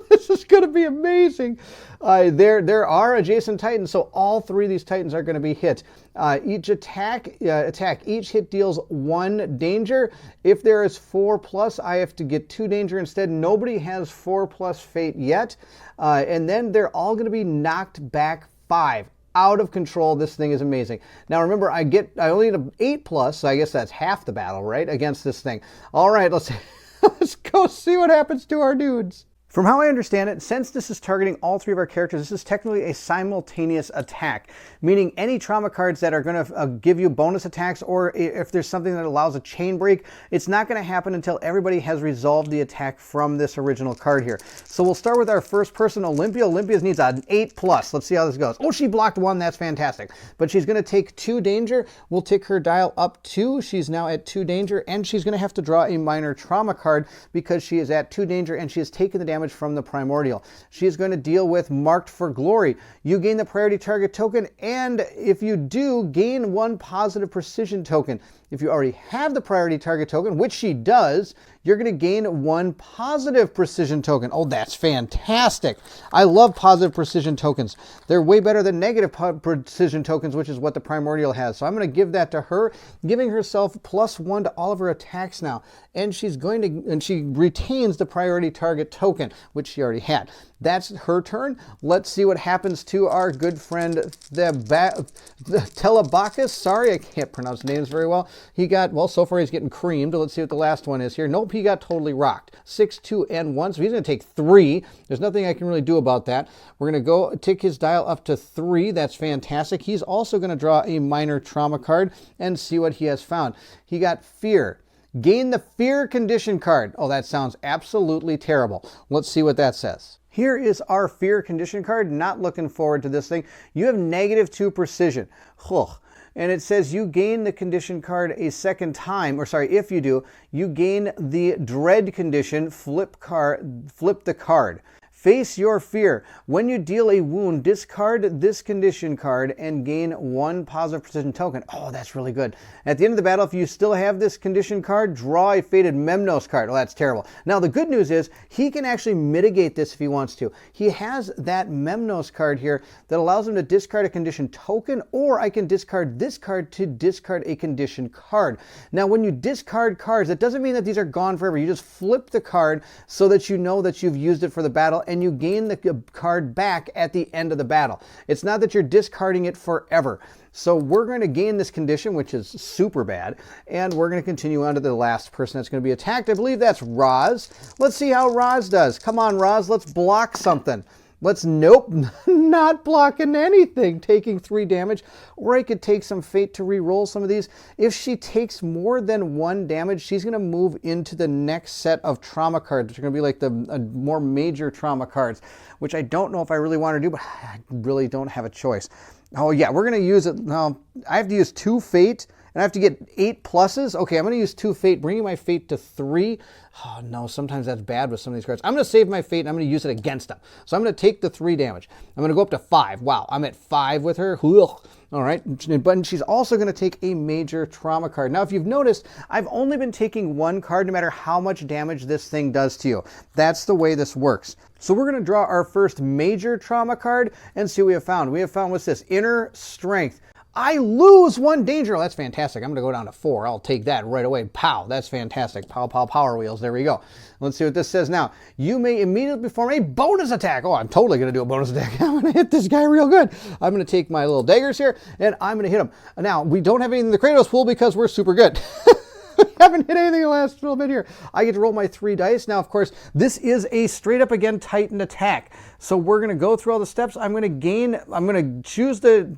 This is going to be amazing. There are adjacent titans, so all 3 of these titans are going to be hit. Each each hit deals 1 danger. If there is 4+, I have to get 2 danger instead. Nobody has 4+ fate yet. And then they're all going to be knocked back 5. Out of control. This thing is amazing. Now remember, I only need an 8+, so I guess that's half the battle, right? Against this thing. All right, let's go see what happens to our dudes. From how I understand it, since this is targeting all 3 of our characters, this is technically a simultaneous attack, meaning any trauma cards that are going to give you bonus attacks, or if there's something that allows a chain break, it's not going to happen until everybody has resolved the attack from this original card here. So we'll start with our first person, Olympia. Olympia needs an 8+. Let's see how this goes. Oh, she blocked 1. That's fantastic. But she's going to take 2 danger. We'll take her dial up 2. She's now at 2 danger, and she's going to have to draw a minor trauma card because she is at 2 danger and she has taken the damage from the Primordial. She is going to deal with Marked for Glory. You gain the priority target token, and if you do, gain 1 positive precision token. If you already have the priority target token, which she does, you're going to gain 1 positive precision token. Oh, that's fantastic. I love positive precision tokens. They're way better than negative precision tokens, which is what the Primordial has. So I'm going to give that to her, giving herself +1 to all of her attacks now. And she retains the priority target token, which she already had. That's her turn. Let's see what happens to our good friend, the Telebacchus. Sorry, I can't pronounce names very well. He got, well, so far he's getting creamed. Let's see what the last one is here. Nope, he got totally rocked. 6, 2, and 1. So he's going to take 3. There's nothing I can really do about that. We're going to go tick his dial up to 3. That's fantastic. He's also going to draw a minor trauma card and see what he has found. He got Fear. Gain the Fear condition card. Oh, that sounds absolutely terrible. Let's see what that says. Here is our Fear condition card. Not looking forward to this thing. You have -2 precision. And it says you gain the condition card a second time, or sorry, if you do, you gain the Dread condition, flip the card. Face your fear. When you deal a wound, discard this condition card and gain 1 positive precision token. Oh, that's really good. At the end of the battle, if you still have this condition card, draw a Fated Memnos card. Oh, that's terrible. Now, the good news is he can actually mitigate this if he wants to. He has that Memnos card here that allows him to discard a condition token, or I can discard this card to discard a condition card. Now, when you discard cards, that doesn't mean that these are gone forever. You just flip the card so that you know that you've used it for the battle, and you gain the card back at the end of the battle. It's not that you're discarding it forever. So we're going to gain this condition, which is super bad, and we're going to continue on to the last person that's going to be attacked. I believe that's Roz. Let's see how Roz does. Come on, Roz, let's block something. Nope, not blocking anything, taking 3 damage. Or I could take some fate to re-roll some of these. If she takes more than 1 damage, she's going to move into the next set of trauma cards, which are going to be like the more major trauma cards, which I don't know if I really want to do, but I really don't have a choice. Oh yeah, we're going to use it. Now, I have to use 2 fate, and I have to get 8 pluses. Okay, I'm going to use 2 fate, bringing my fate to 3. Oh no, sometimes that's bad with some of these cards. I'm going to save my fate, and I'm going to use it against them. So I'm going to take the 3 damage. I'm going to go up to 5. Wow, I'm at 5 with her. Ugh. All right, but she's also going to take a major trauma card. Now, if you've noticed, I've only been taking 1 card no matter how much damage this thing does to you. That's the way this works. So we're going to draw our first major trauma card and see what we have found. We have found, what's this? Inner Strength. I lose 1 danger. That's fantastic. I'm going to go down to 4. I'll take that right away. Pow. That's fantastic. Pow, pow, power wheels. There we go. Let's see what this says now. You may immediately perform a bonus attack. Oh, I'm totally going to do a bonus attack. I'm going to hit this guy real good. I'm going to take my little daggers here, and I'm going to hit him. Now, we don't have anything in the Kratos pool because we're super good. Haven't hit anything in the last little bit here. I get to roll my 3 dice. Now, of course, this is a straight up again Titan attack. So we're going to go through all the steps. I'm going to choose the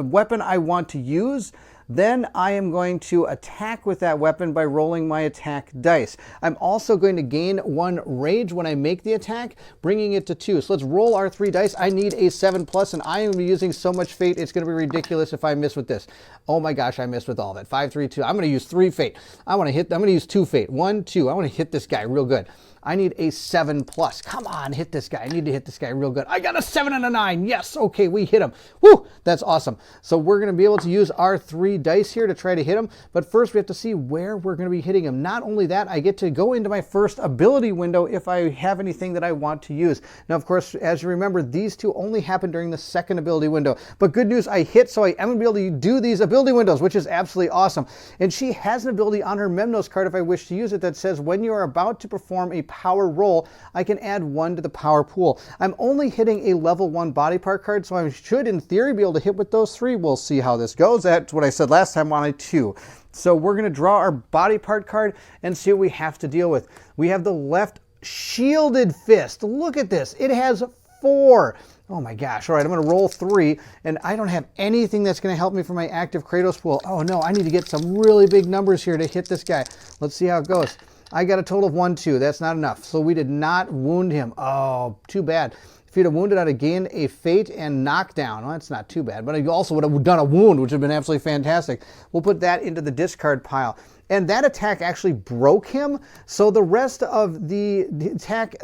weapon I want to use. Then I am going to attack with that weapon by rolling my attack dice. I'm also going to gain 1 rage when I make the attack, bringing it to 2. So let's roll our 3 dice. I need a 7+, and I am using so much fate, it's going to be ridiculous if I miss with this. Oh my gosh, I missed with all that. 5, 3, 2. I'm going to use 3 fate. I'm going to use 2 fate. 1, 2. I want to hit this guy real good. I need a 7+. Come on, hit this guy. I need to hit this guy real good. I got a 7 and a 9. Yes, okay, we hit him. Woo, that's awesome. So we're going to be able to use our 3 dice here to try to hit him. But first we have to see where we're going to be hitting him. Not only that, I get to go into my first ability window if I have anything that I want to use. Now, of course, as you remember, these 2 only happen during the second ability window. But good news, I hit, so I am going to be able to do these ability windows, which is absolutely awesome. And she has an ability on her Memnos card, if I wish to use it, that says when you are about to perform a power roll, I can add 1 to the power pool. I'm only hitting a level 1 body part card, so I should, in theory, be able to hit with those 3. We'll see how this goes. That's what I said last time on a 2. So we're going to draw our body part card and see what we have to deal with. We have the left shielded fist. Look at this. It has 4. Oh my gosh. All right, I'm going to roll 3, and I don't have anything that's going to help me for my active Kratos pool. Oh no, I need to get some really big numbers here to hit this guy. Let's see how it goes. I got a total of 1, 2. That's not enough. So we did not wound him. Oh, too bad. If you'd have wounded, I'd have gained a fate and knockdown. Well, that's not too bad. But I also would have done a wound, which would have been absolutely fantastic. We'll put that into the discard pile. And that attack actually broke him. So the rest of the attack...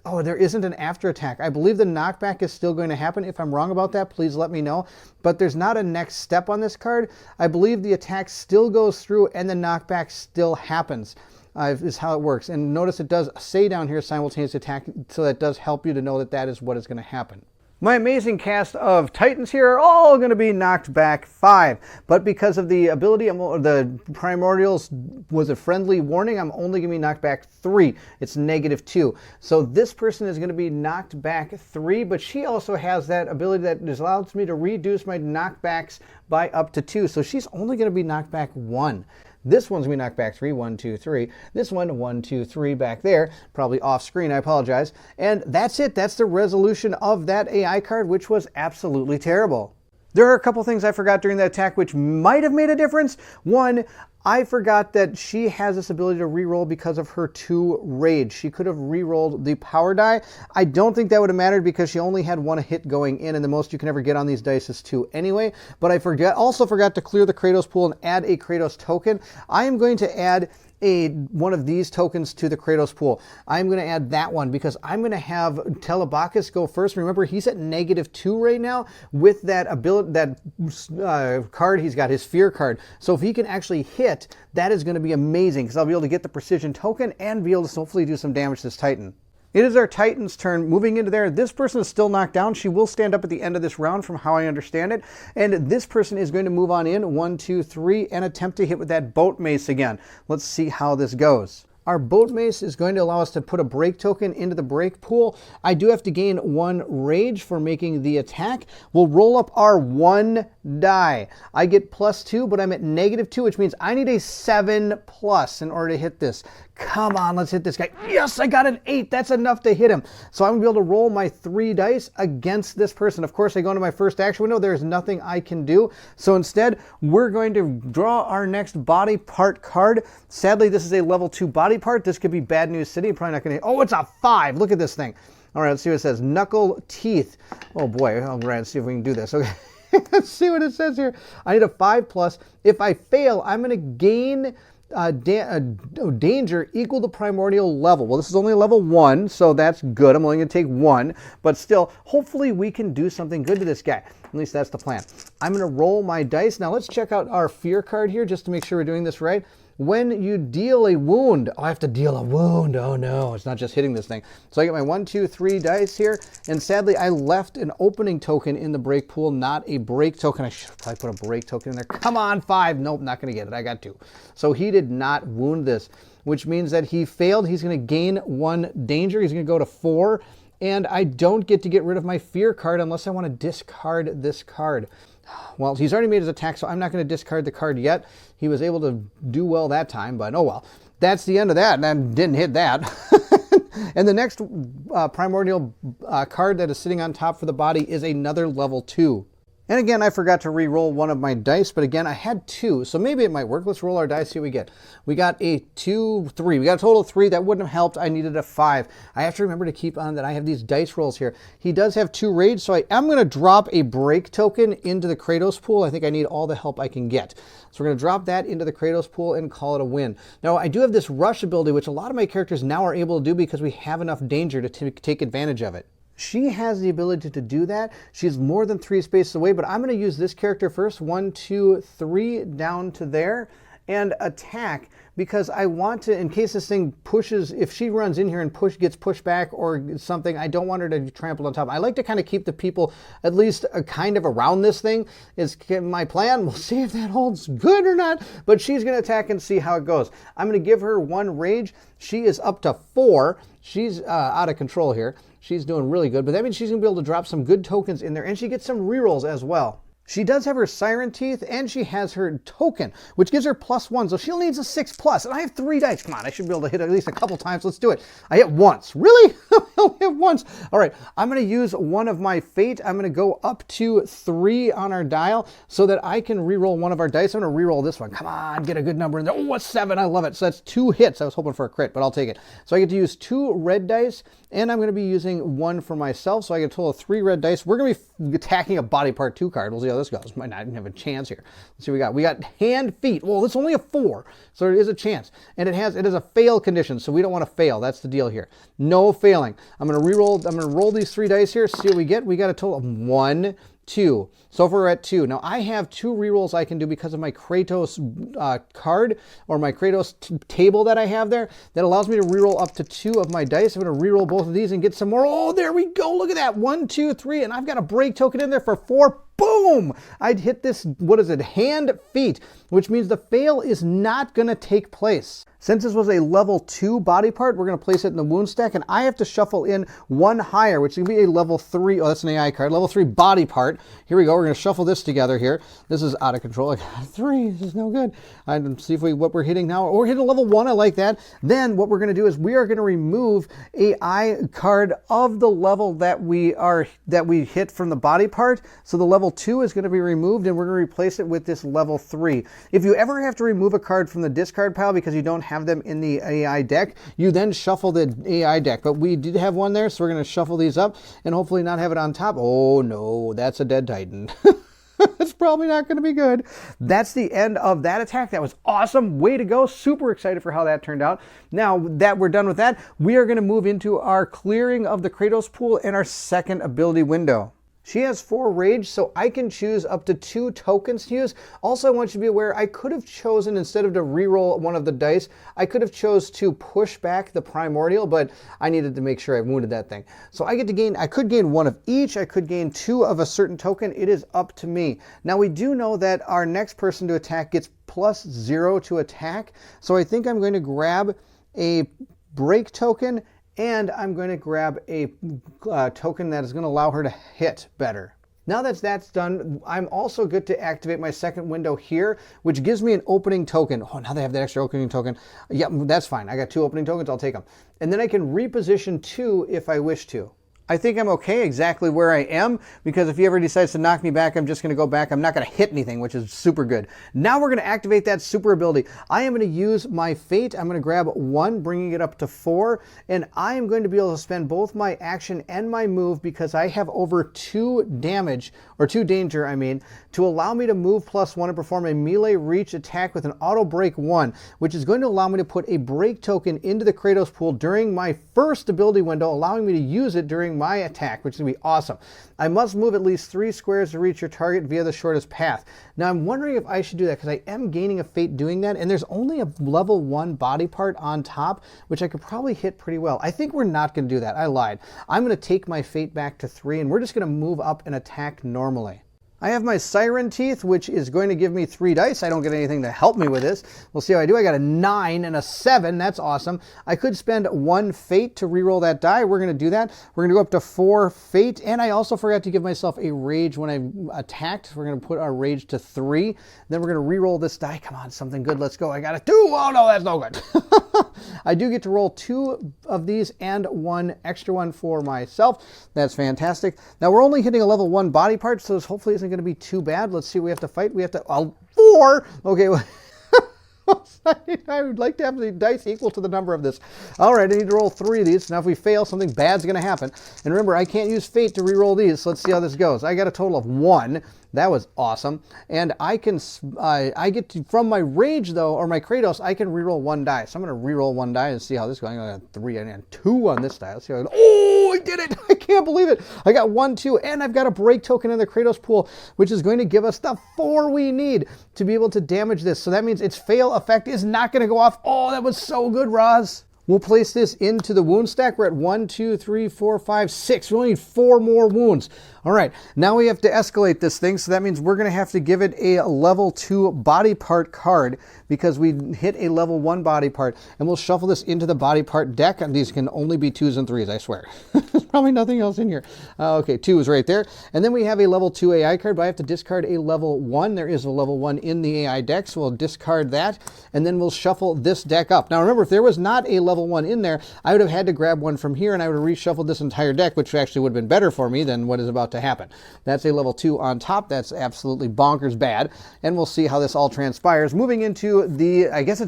Oh, there isn't an after attack. I believe the knockback is still going to happen. If I'm wrong about that, please let me know. But there's not a next step on this card. I believe the attack still goes through and the knockback still happens. Is how it works. And notice it does say down here simultaneous attack, so that does help you to know that that is what is going to happen. My amazing cast of Titans here are all going to be knocked back 5. But because of the ability, the Primordials was a friendly warning, I'm only going to be knocked back 3. It's -2. So this person is going to be knocked back 3, but she also has that ability that allows me to reduce my knockbacks by up to 2. So she's only going to be knocked back 1. This one's going to be knocked back 3, 1, 2, 3. This one, 1, 2, 3 back there. Probably off screen, I apologize. And that's it. That's the resolution of that AI card, which was absolutely terrible. There are a couple things I forgot during that attack which might have made a difference. One, I forgot that she has this ability to reroll because of her 2 rage. She could have re-rolled the power die. I don't think that would have mattered because she only had 1 hit going in, and the most you can ever get on these dice is 2 anyway. But I also forgot to clear the Kratos pool and add a Kratos token. I am going to add one of these tokens to the Kratos pool. I'm going to add that one because I'm going to have Telebakis go first. Remember, he's at -2 right now with that ability, that card he's got, his fear card. So if he can actually hit, that is going to be amazing because I'll be able to get the precision token and be able to hopefully do some damage to this Titan. It is our Titan's turn. Moving into there, this person is still knocked down. She will stand up at the end of this round from how I understand it. And this person is going to move on in, 1, 2, 3, and attempt to hit with that boat mace again. Let's see how this goes. Our boat mace is going to allow us to put a break token into the break pool. I do have to gain 1 rage for making the attack. We'll roll up our 1 die. I get +2, but I'm at -2, which means I need a 7+ in order to hit this. Come on, let's hit this guy. Yes, I got an 8. That's enough to hit him. So I'm going to be able to roll my 3 dice against this person. Of course, I go into my first action window. There's nothing I can do. So instead, we're going to draw our next body part card. Sadly, this is a level 2 body part. This could be Bad News City. I'm probably not going to... Oh, it's a 5. Look at this thing. All right, let's see what it says. Knuckle teeth. Oh, boy. All right, let's see if we can do this. Okay. Let's see what it says here. I need a 5+. If I fail, I'm going to gain... danger equal to primordial level. Well, this is only level 1, so that's good. I'm only going to take 1, but still, hopefully we can do something good to this guy. At least that's the plan. I'm going to roll my dice. Now let's check out our fear card here just to make sure we're doing this right. When you deal a wound, I have to deal a wound. Oh no, it's not just hitting this thing. So I get my 1, 2, 3 dice here, and sadly I left an opening token in the break pool, not a break token. I should probably put a break token in there. Come on, 5. Nope, not going to get it. I got 2. So he did not wound this, which means that he failed. He's going to gain 1 danger. He's going to go to 4, and I don't get to get rid of my fear card unless I want to discard this card. Well, he's already made his attack, so I'm not going to discard the card yet. He was able to do well that time, but oh well. That's the end of that, and I didn't hit that. And the next primordial card that is sitting on top for the body is another level 2. And again, I forgot to re-roll one of my dice, but again, I had 2, so maybe it might work. Let's roll our dice, see what we get. We got a 2, 3. We got a total of 3. That wouldn't have helped. I needed a 5. I have to remember to keep on that I have these dice rolls here. He does have 2 rage, so I am going to drop a break token into the Kratos pool. I think I need all the help I can get. So we're going to drop that into the Kratos pool and call it a win. Now, I do have this rush ability, which a lot of my characters now are able to do because we have enough danger to take advantage of it. She has the ability to do that. She's more than 3 spaces away, but I'm going to use this character first. 1, 2, 3 down to there and attack because I want to, in case this thing pushes, if she runs in here and gets pushed back or something, I don't want her to trample on top. I like to kind of keep the people at least kind of around this thing is my plan. We'll see if that holds good or not, but she's going to attack and see how it goes. I'm going to give her 1 rage. She is up to 4. She's out of control here. She's doing really good, but that means she's going to be able to drop some good tokens in there, and she gets some rerolls as well. She does have her Siren Teeth, and she has her token, which gives her +1, so she only needs a 6+, and I have 3 dice. Come on, I should be able to hit at least a couple times. Let's do it. I hit once. Really? I only hit once. All right, I'm going to use one of my fate. I'm going to go up to 3 on our dial so that I can re-roll one of our dice. I'm going to re-roll this one. Come on, get a good number in there. Oh, a 7. I love it. So that's 2 hits. I was hoping for a crit, but I'll take it. So I get to use 2 red dice, and I'm going to be using 1 for myself, so I get a total of 3 red dice. We're going to be attacking a body part 2 card. We'll see how this goes. Might not even have a chance here. Let's see what we got. We got hand, feet. Well, it's only a 4, so there is a chance. And it is a fail condition, so we don't want to fail. That's the deal here. No failing. I'm going to re-roll. I'm going to roll these 3 dice here, see what we get. We got a total of 1, 2. So far we're at 2. Now I have 2 rerolls I can do because of my Kratos card or my Kratos table that I have there that allows me to reroll up to 2 of my dice. I'm going to reroll both of these and get some more. Oh, there we go. Look at that. 1, 2, 3. And I've got a break token in there for 4. Boom! I'd hit this, what is it, hand, feet, which means the fail is not going to take place. Since this was a level 2 body part, we're going to place it in the wound stack, and I have to shuffle in 1 higher, which is going to be a level 3, oh, that's an AI card, level 3 body part. Here we go, we're going to shuffle this together here. This is out of control. I got 3, this is no good. See if what we're hitting now. We're hitting level 1, I like that. Then what we're going to do is we are going to remove AI card of the level that we hit from the body part. So the level 2 is going to be removed, and we're going to replace it with this level 3. If you ever have to remove a card from the discard pile because you don't have them in the AI deck, you then shuffle the AI deck. But we did have one there, so we're going to shuffle these up and hopefully not have it on top. Oh no, that's a dead Titan. It's probably not going to be good. That's the end of that attack. That was awesome. Way to go. Super excited for how that turned out. Now that we're done with that, we are going to move into our clearing of the Kratos pool and our second ability window. She has 4 rage, so I can choose up to 2 tokens to use. Also, I want you to be aware, I could have chosen, instead of to reroll one of the dice, I could have chose to push back the primordial, but I needed to make sure I wounded that thing. So I could gain 1 of each, I could gain 2 of a certain token. It is up to me. Now we do know that our next person to attack gets +0 to attack, so I think I'm going to grab a break token, and I'm going to grab a token that is going to allow her to hit better. Now that that's done, I'm also good to activate my second window here, which gives me an opening token. Oh, now they have that extra opening token. Yeah, that's fine. I got 2 opening tokens. I'll take them. And then I can reposition 2 if I wish to. I think I'm okay exactly where I am, because if he ever decides to knock me back, I'm just going to go back. I'm not going to hit anything, which is super good. Now we're going to activate that super ability. I am going to use my fate. I'm going to grab 1, bringing it up to 4, and I am going to be able to spend both my action and my move, because I have over 2 damage, or 2 danger, I mean, to allow me to move +1 and perform a melee reach attack with an auto break 1, which is going to allow me to put a break token into the Kratos pool during my first ability window, allowing me to use it during my attack, which is going to be awesome. I must move at least 3 squares to reach your target via the shortest path. Now I'm wondering if I should do that, because I am gaining a fate doing that, and there's only a level 1 body part on top, which I could probably hit pretty well. I think we're not going to do that. I lied. I'm going to take my fate back to 3, and we're just going to move up and attack normally. I have my Siren Teeth, which is going to give me 3 dice. I don't get anything to help me with this. We'll see how I do. I got a 9 and a 7. That's awesome. I could spend 1 fate to reroll that die. We're going to do that. We're going to go up to 4 fate, and I also forgot to give myself a rage when I attacked. We're going to put our rage to 3. Then we're going to reroll this die. Come on, something good. Let's go. I got a 2. Oh, no, that's no good. I do get to roll 2 of these and 1 extra one for myself. That's fantastic. Now, we're only hitting a level 1 body part, so this hopefully isn't going to be too bad. Let's see what we have to fight. We have to... 4! Okay, I would like to have the dice equal to the number of this. All right, I need to roll 3 of these. Now, if we fail, something bad's going to happen. And remember, I can't use fate to re-roll these. So let's see how this goes. I got a total of 1. That was awesome. And I can, from my rage though, or my Kratos, I can reroll 1 die. So I'm going to reroll 1 die and see how this is going. I got 3 and 2 on this die. Let's see how it goes. Oh, I did it. I can't believe it. I got 1, 2, and I've got a break token in the Kratos pool, which is going to give us the 4 we need to be able to damage this. So that means its fail effect is not going to go off. Oh, that was so good, Roz. We'll place this into the wound stack. We're at 1, 2, 3, 4, 5, 6. We only need 4 more wounds. All right, now we have to escalate this thing, so that means we're going to have to give it a level 2 body part card, because we hit a level 1 body part, and we'll shuffle this into the body part deck, and these can only be 2s and 3s, I swear. There's probably nothing else in here. Okay, 2 is right there, and then we have a level 2 AI card, but I have to discard a level 1. There is a level 1 in the AI deck, so we'll discard that, and then we'll shuffle this deck up. Now remember, if there was not a level 1 in there, I would have had to grab one from here, and I would have reshuffled this entire deck, which actually would have been better for me than what is about to happen. That's a level 2 on top. That's absolutely bonkers bad, and we'll see how this all transpires. Moving into the, I guess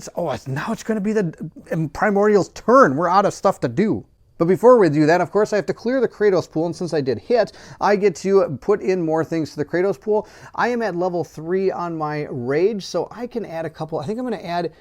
now it's going to be the Primordial's turn. We're out of stuff to do. But before we do that, of course, I have to clear the Kratos pool, and since I did hit, I get to put in more things to the Kratos pool. I am at level 3 on my rage, so I can add a couple. I think I'm going to add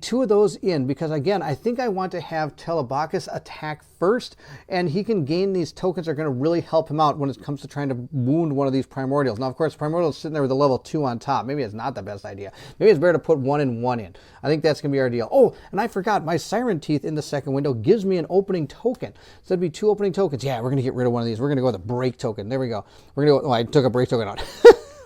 2 of those in, because again, I think I want to have Telebacus attack first, and he can gain these tokens that are going to really help him out when it comes to trying to wound one of these Primordials. Now, of course, Primordial's sitting there with a level 2 on top. Maybe it's not the best idea. Maybe it's better to put 1 and 1 in. I think that's going to be our deal. Oh, and I forgot, my Siren Teeth in the second window gives me an opening token. So that'd be 2 opening tokens. Yeah, we're going to get rid of one of these. We're going to go with a break token. There we go. We're going to go, I took a break token out.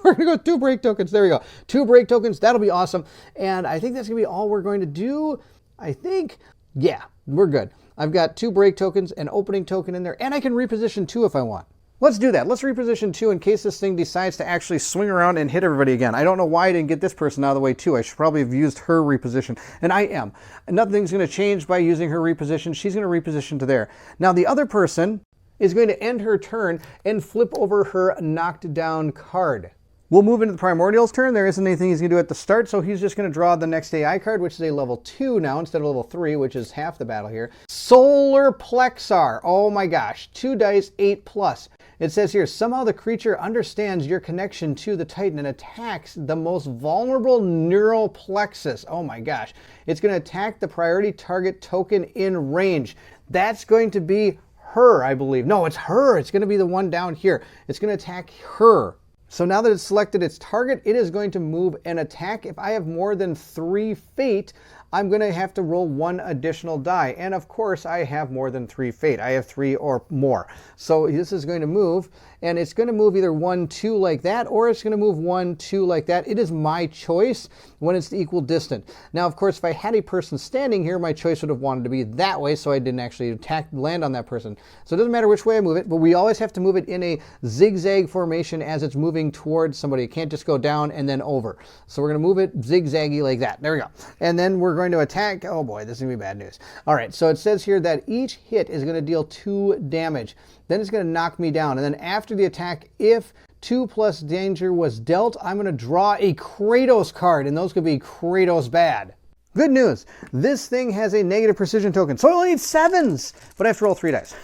We're going to go with 2 break tokens. There we go. 2 break tokens. That'll be awesome. And I think that's going to be all we're going to do. I think, yeah, we're good. I've got 2 break tokens, an opening token in there, and I can reposition 2 if I want. Let's do that. Let's reposition 2 in case this thing decides to actually swing around and hit everybody again. I don't know why I didn't get this person out of the way too. I should probably have used her reposition, and I am. Nothing's going to change by using her reposition. She's going to reposition to there. Now the other person is going to end her turn and flip over her knocked down card. We'll move into the Primordial's turn. There isn't anything he's going to do at the start, so he's just going to draw the next AI card, which is a level 2 now instead of level 3, which is half the battle here. Solar Plexar. Oh my gosh. 2 dice, 8+. It says here, somehow the creature understands your connection to the Titan and attacks the most vulnerable neural plexus. Oh my gosh. It's going to attack the priority target token in range. That's going to be her, I believe. No, it's her. It's going to be the one down here. It's going to attack her. So now that it's selected its target, it is going to move and attack. If I have more than 3 fate, I'm going to have to roll 1 additional die. And of course, I have more than 3 fate. I have 3 or more. So this is going to move, and it's going to move either 1, 2 like that, or it's going to move 1, 2 like that. It is my choice when it's equal distant. Now, of course, if I had a person standing here, my choice would have wanted to be that way, so I didn't actually land on that person. So it doesn't matter which way I move it, but we always have to move it in a zigzag formation as it's moving towards somebody. It can't just go down and then over. So we're going to move it zigzaggy like that. There we go. And then we're going to attack. Oh boy, this is going to be bad news. All right, so it says here that each hit is going to deal 2 damage. Then it's going to knock me down. And then after the attack, if 2+ danger was dealt, I'm going to draw a Kratos card, and those could be Kratos bad. Good news, this thing has a negative precision token, so I only need 7s, but I have to roll 3 dice.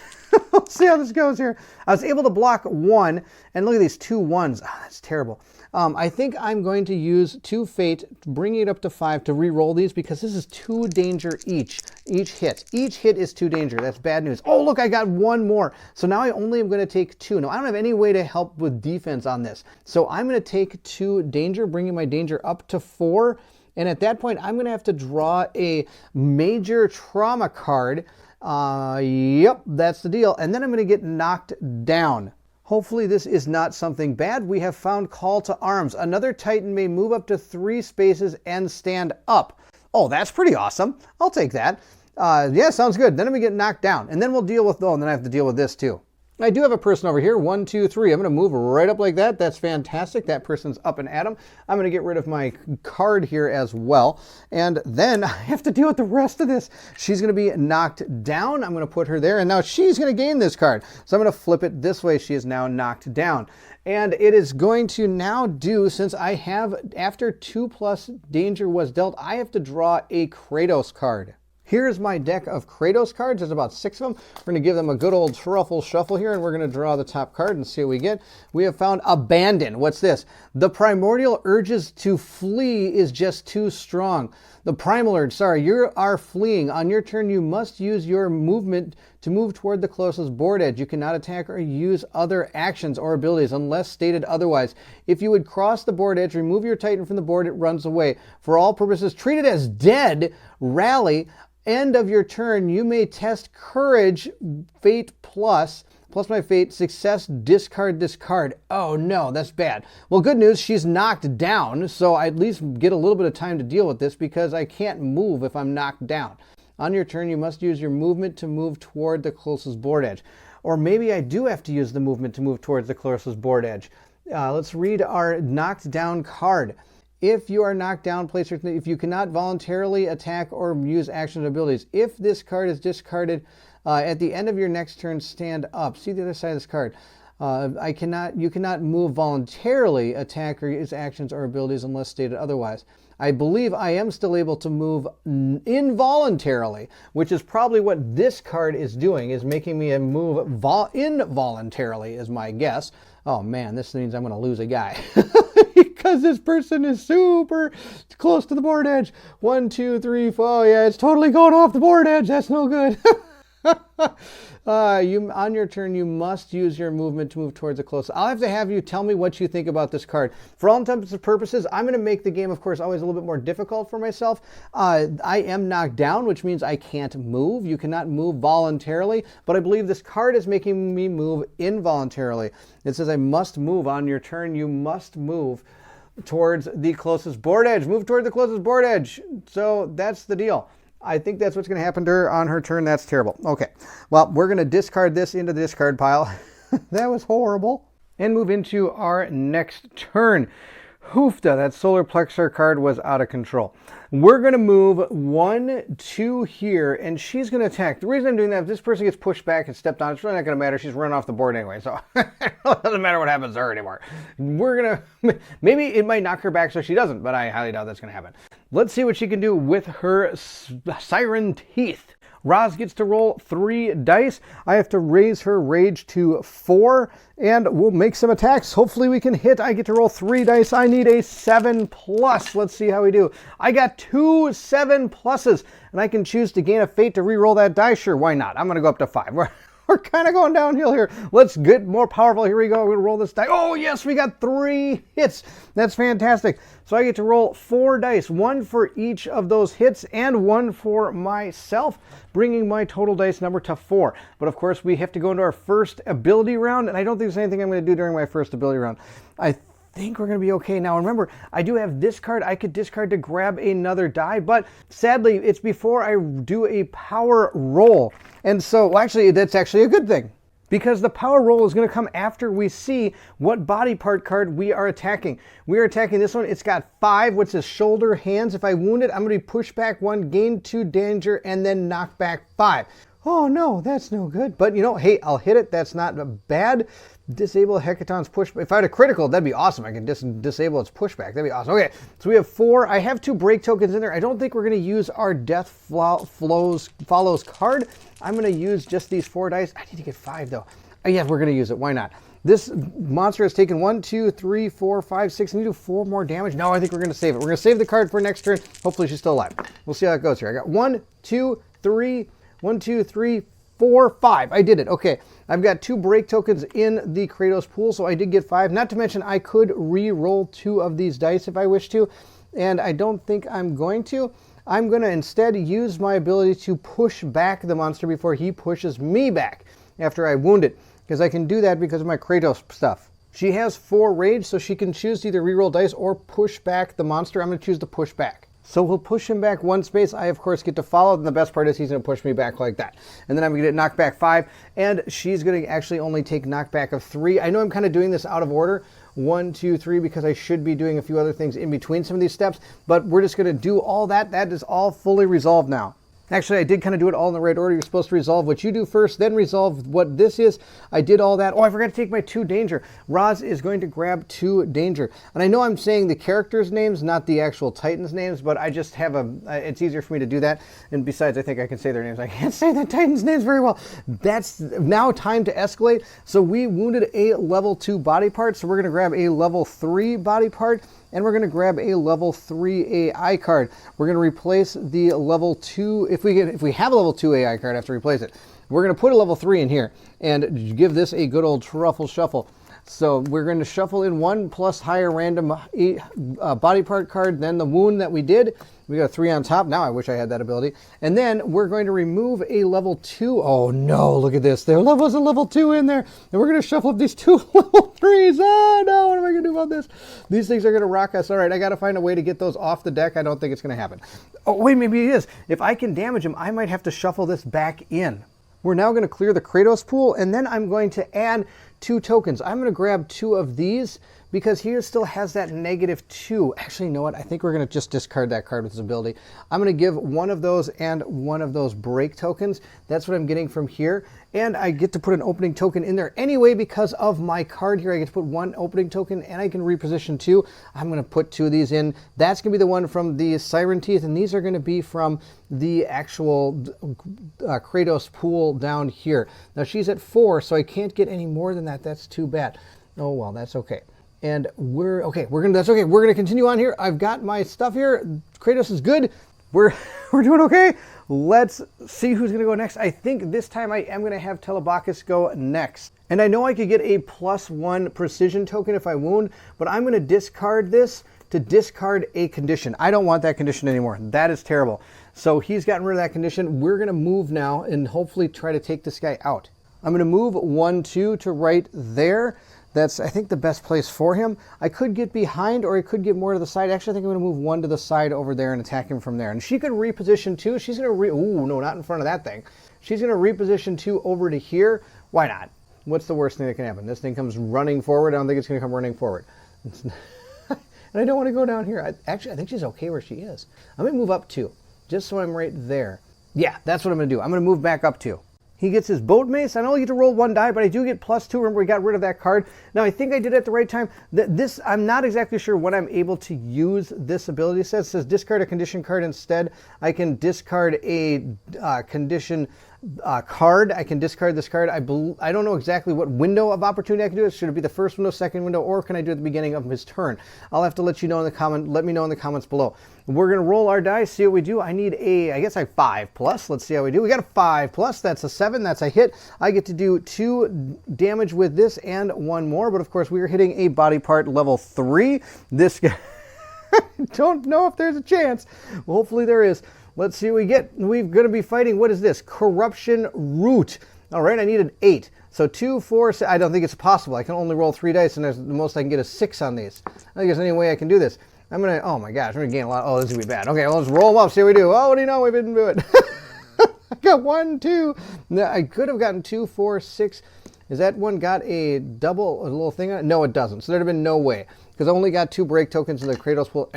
We'll see how this goes here. I was able to block 1, and look at these 2 1s. Oh, that's terrible. I think I'm going to use 2 fate, bringing it up to 5 to re-roll these, because this is 2 danger each hit. Each hit is 2 danger. That's bad news. Oh, look, I got 1 more. So now I only am going to take 2. Now, I don't have any way to help with defense on this. So I'm going to take 2 danger, bringing my danger up to 4. And at that point, I'm going to have to draw a major trauma card. Yep, that's the deal. And then I'm going to get knocked down. Hopefully this is not something bad. We have found Call to Arms. Another Titan may move up to 3 spaces and stand up. Oh, that's pretty awesome. I'll take that. Yeah, sounds good. Then I'm going to get knocked down. And then we'll deal with, and then I have to deal with this too. I do have a person over here, 1, 2, 3. I'm going to move right up like that. That's fantastic. That person's up and at 'em. I'm going to get rid of my card here as well. And then I have to deal with the rest of this. She's going to be knocked down. I'm going to put her there. And now she's going to gain this card. So I'm going to flip it this way. She is now knocked down. And it is going to now do, since I have, after 2+ danger was dealt, I have to draw a Kratos card. Here's my deck of Kratos cards. There's about 6 of them. We're going to give them a good old truffle shuffle here, and we're going to draw the top card and see what we get. We have found Abandon. What's this? The primordial urges to flee is just too strong. The primal urge, sorry, you are fleeing. On your turn, you must use your movement to move toward the closest board edge. You cannot attack or use other actions or abilities unless stated otherwise. If you would cross the board edge, remove your Titan from the board, it runs away. For all purposes, treat it as dead. Rally. End of your turn, you may test courage, fate plus my fate, success, discard. Oh no, that's bad. Well, good news, she's knocked down, so I at least get a little bit of time to deal with this because I can't move if I'm knocked down. On your turn, you must use your movement to move toward the closest board edge. Or maybe I do have to use the movement to move towards the closest board edge. Let's read our knocked down card. If you are knocked down, if you cannot voluntarily attack or use action abilities, if this card is discarded at the end of your next turn, stand up. See the other side of this card. You cannot move voluntarily, attack or use actions or abilities unless stated otherwise. I believe I am still able to move involuntarily, which is probably what this card is doing, is making me move involuntarily, is my guess. Oh man, this means I'm going to lose a guy. Because this person is super close to the board edge. 1, 2, 3, 4. Oh, yeah, it's totally going off the board edge. That's no good. On your turn, you must use your movement to move towards the closest. I'll have to have you tell me what you think about this card. For all intents and purposes, I'm going to make the game, of course, always a little bit more difficult for myself. I am knocked down, which means I can't move. You cannot move voluntarily, but I believe this card is making me move involuntarily. It says I must move. On your turn, you must move towards the closest board edge. Move toward the closest board edge. So that's the deal. I think that's what's going to happen to her on her turn. That's terrible. Okay. Well, we're going to discard this into the discard pile. That was horrible. And move into our next turn. Hoofda, that solar plexus card was out of control. We're going to move 1, 2 here, and she's going to attack. The reason I'm doing that, if this person gets pushed back and stepped on, it's really not going to matter. She's running off the board anyway, so it doesn't matter what happens to her anymore. We're going to, maybe it might knock her back so she doesn't, but I highly doubt that's going to happen. Let's see what she can do with her siren teeth. Roz gets to roll 3 dice. I have to raise her rage to 4, and we'll make some attacks. Hopefully we can hit. I get to roll 3 dice. I need a 7+. Let's see how we do. I got 2 7+, and I can choose to gain a fate to re-roll that die. Sure, why not? I'm going to go up to 5. We're kind of going downhill here. Let's get more powerful. Here we go. I'm going to roll this die. Oh, yes, we got 3 hits. That's fantastic. So I get to roll 4 dice, 1 for each of those hits and 1 for myself, bringing my total dice number to 4. But of course, we have to go into our first ability round, and I don't think there's anything I'm going to do during my first ability round. I think we're going to be okay. Now remember, I do have this card. I could discard to grab another die, but sadly, it's before I do a power roll. And so, well, actually, that's actually a good thing, because the power roll is going to come after we see what body part card we are attacking. We are attacking this one. It's got 5, which is shoulder, hands. If I wound it, I'm going to be pushed back 1, gain 2 danger, and then knock back 5. Oh no, that's no good. But you know, hey, I'll hit it. That's not bad. Disable Heckaton's pushback. If I had a critical, that'd be awesome. I can disable its pushback. That'd be awesome. Okay, so we have 4. I have 2 break tokens in there. I don't think we're going to use our Death Follows card. I'm going to use just these 4 dice. I need to get 5 though. Yeah, we're going to use it. Why not? This monster has taken 1, 2, 3, 4, 5, 6. I need to do 4 more damage. No, I think we're going to save it. We're going to save the card for next turn. Hopefully she's still alive. We'll see how it goes here. I got 1, 2, 3, 1, 2, 3, 4, 5. I did it. Okay. I've got 2 break tokens in the Kratos pool, so I did get 5. Not to mention, I could re-roll 2 of these dice if I wish to, and I don't think I'm going to. I'm going to instead use my ability to push back the monster before he pushes me back after I wound it, because I can do that because of my Kratos stuff. She has 4 rage, so she can choose to either re-roll dice or push back the monster. I'm going to choose to push back. So we'll push him back 1 space. I, of course, get to follow. And the best part is he's going to push me back like that. And then I'm going to get knocked back 5. And she's going to actually only take knockback of 3. I know I'm kind of doing this out of order. 1, 2, 3, because I should be doing a few other things in between some of these steps. But we're just going to do all that. That is all fully resolved now. Actually, I did kind of do it all in the right order. You're supposed to resolve what you do first, then resolve what this is. I did all that. Oh, I forgot to take my 2 danger. Roz is going to grab 2 danger. And I know I'm saying the characters' names, not the actual Titans' names, but I just have it's easier for me to do that. And besides, I think I can say their names. I can't say the Titans' names very well. That's now time to escalate. So we wounded a level 2 body part, so we're going to grab a level 3 body part. And we're going to grab a level 3 AI card. We're going to replace the level 2. If we have a level 2 AI card, I have to replace it. We're going to put a level 3 in here and give this a good old truffle shuffle. So we're going to shuffle in 1 plus higher random body part card than the wound that we did. We got a 3 on top. Now I wish I had that ability. And then we're going to remove a level 2. Oh no, look at this. There was a level 2 in there. And we're going to shuffle up these 2 level 3s. Oh no, what am I going to do about this? These things are going to rock us. All right, I got to find a way to get those off the deck. I don't think it's going to happen. Oh wait, maybe it is. If I can damage them, I might have to shuffle this back in. We're now going to clear the Kratos pool, and then I'm going to add 2 tokens. I'm going to grab 2 of these because he still has that -2. Actually, you know what? I think we're going to just discard that card with his ability. I'm going to give 1 of those and 1 of those break tokens. That's what I'm getting from here. And I get to put an opening token in there anyway because of my card here. I get to put 1 opening token, and I can reposition 2. I'm going to put 2 of these in. That's going to be the one from the Siren Teeth, and these are going to be from the actual Kratos pool down here. Now, she's at 4, so I can't get any more than that. That's too bad. Oh, well, that's okay. And we're okay. That's okay. We're gonna continue on here. I've got my stuff here. Kratos is good. We're doing okay. Let's see who's gonna go next. I think this time I am gonna have Telebakis go next. And I know I could get a +1 precision token if I wound, but I'm gonna discard this to discard a condition. I don't want that condition anymore. That is terrible. So he's gotten rid of that condition. We're gonna move now and hopefully try to take this guy out. I'm gonna move 1, 2 to right there. That's, I think, the best place for him. I could get behind, or I could get more to the side. Actually, I think I'm going to move 1 to the side over there and attack him from there. And she could reposition 2. She's going to ooh, no, not in front of that thing. She's going to reposition 2 over to here. Why not? What's the worst thing that can happen? This thing comes running forward. I don't think it's going to come running forward. And I don't want to go down here. Actually, I think she's okay where she is. I'm going to move up 2, just so I'm right there. Yeah, that's what I'm going to do. I'm going to move back up 2. He gets his boat mace. I only get to roll 1 die, but I do get +2. Remember, we got rid of that card. Now, I think I did it at the right time. I'm not exactly sure when I'm able to use this ability set. It says discard a condition card instead. I can discard a condition card. I can discard this card. I don't know exactly what window of opportunity I can do it. Should it be the first window, second window, or can I do it at the beginning of his turn? I'll have to let me know in the comments below. We're going to roll our dice, see what we do. I need I guess I have 5+. Let's see how we do. We got a 5+. That's a 7. That's a hit. I get to do 2 damage with this and 1 more. But of course, we are hitting a body part level 3. This guy, don't know if there's a chance. Well, hopefully there is. Let's see what we get. We're going to be fighting, what is this? Corruption Root. All right, I need an 8. So 2, 4, 6. I don't think it's possible. I can only roll 3 dice, and the most I can get is 6 on these. I think there's any way I can do this. I'm going to, oh my gosh, I'm going to gain a lot. Oh, this is going to be bad. Okay, well, let's roll them up, see what we do. Oh, what do you know? We didn't do it. I got 1, 2. I could have gotten 2, 4, 6. Is that one got a little thing on it? No, it doesn't. So there'd have been no way, because I only got 2 break tokens in the Kratos pool.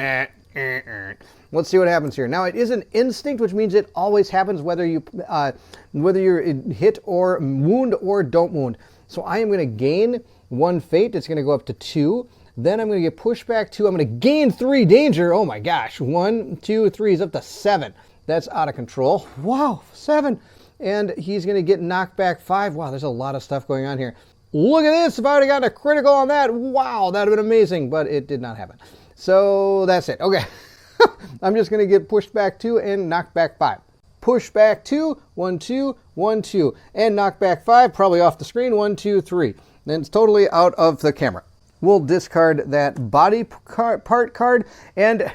Let's see what happens here. Now, it is an instinct, which means it always happens whether you're hit or wound or don't wound. So I am going to gain 1 fate. It's going to go up to 2. Then I'm going to get pushed back 2. I'm going to gain 3 danger. Oh my gosh. 1, 2, 3 is up to 7. That's out of control. Wow, 7. And he's going to get knocked back 5. Wow, there's a lot of stuff going on here. Look at this. If I would have gotten a critical on that, wow, that would have been amazing. But it did not happen. So that's it. Okay. I'm just going to get pushed back 2 and knocked back 5. Push back 2, 1, 2, 1, 2. And knock back 5, probably off the screen, 1, 2, 3. Then it's totally out of the camera. We'll discard that body part card, and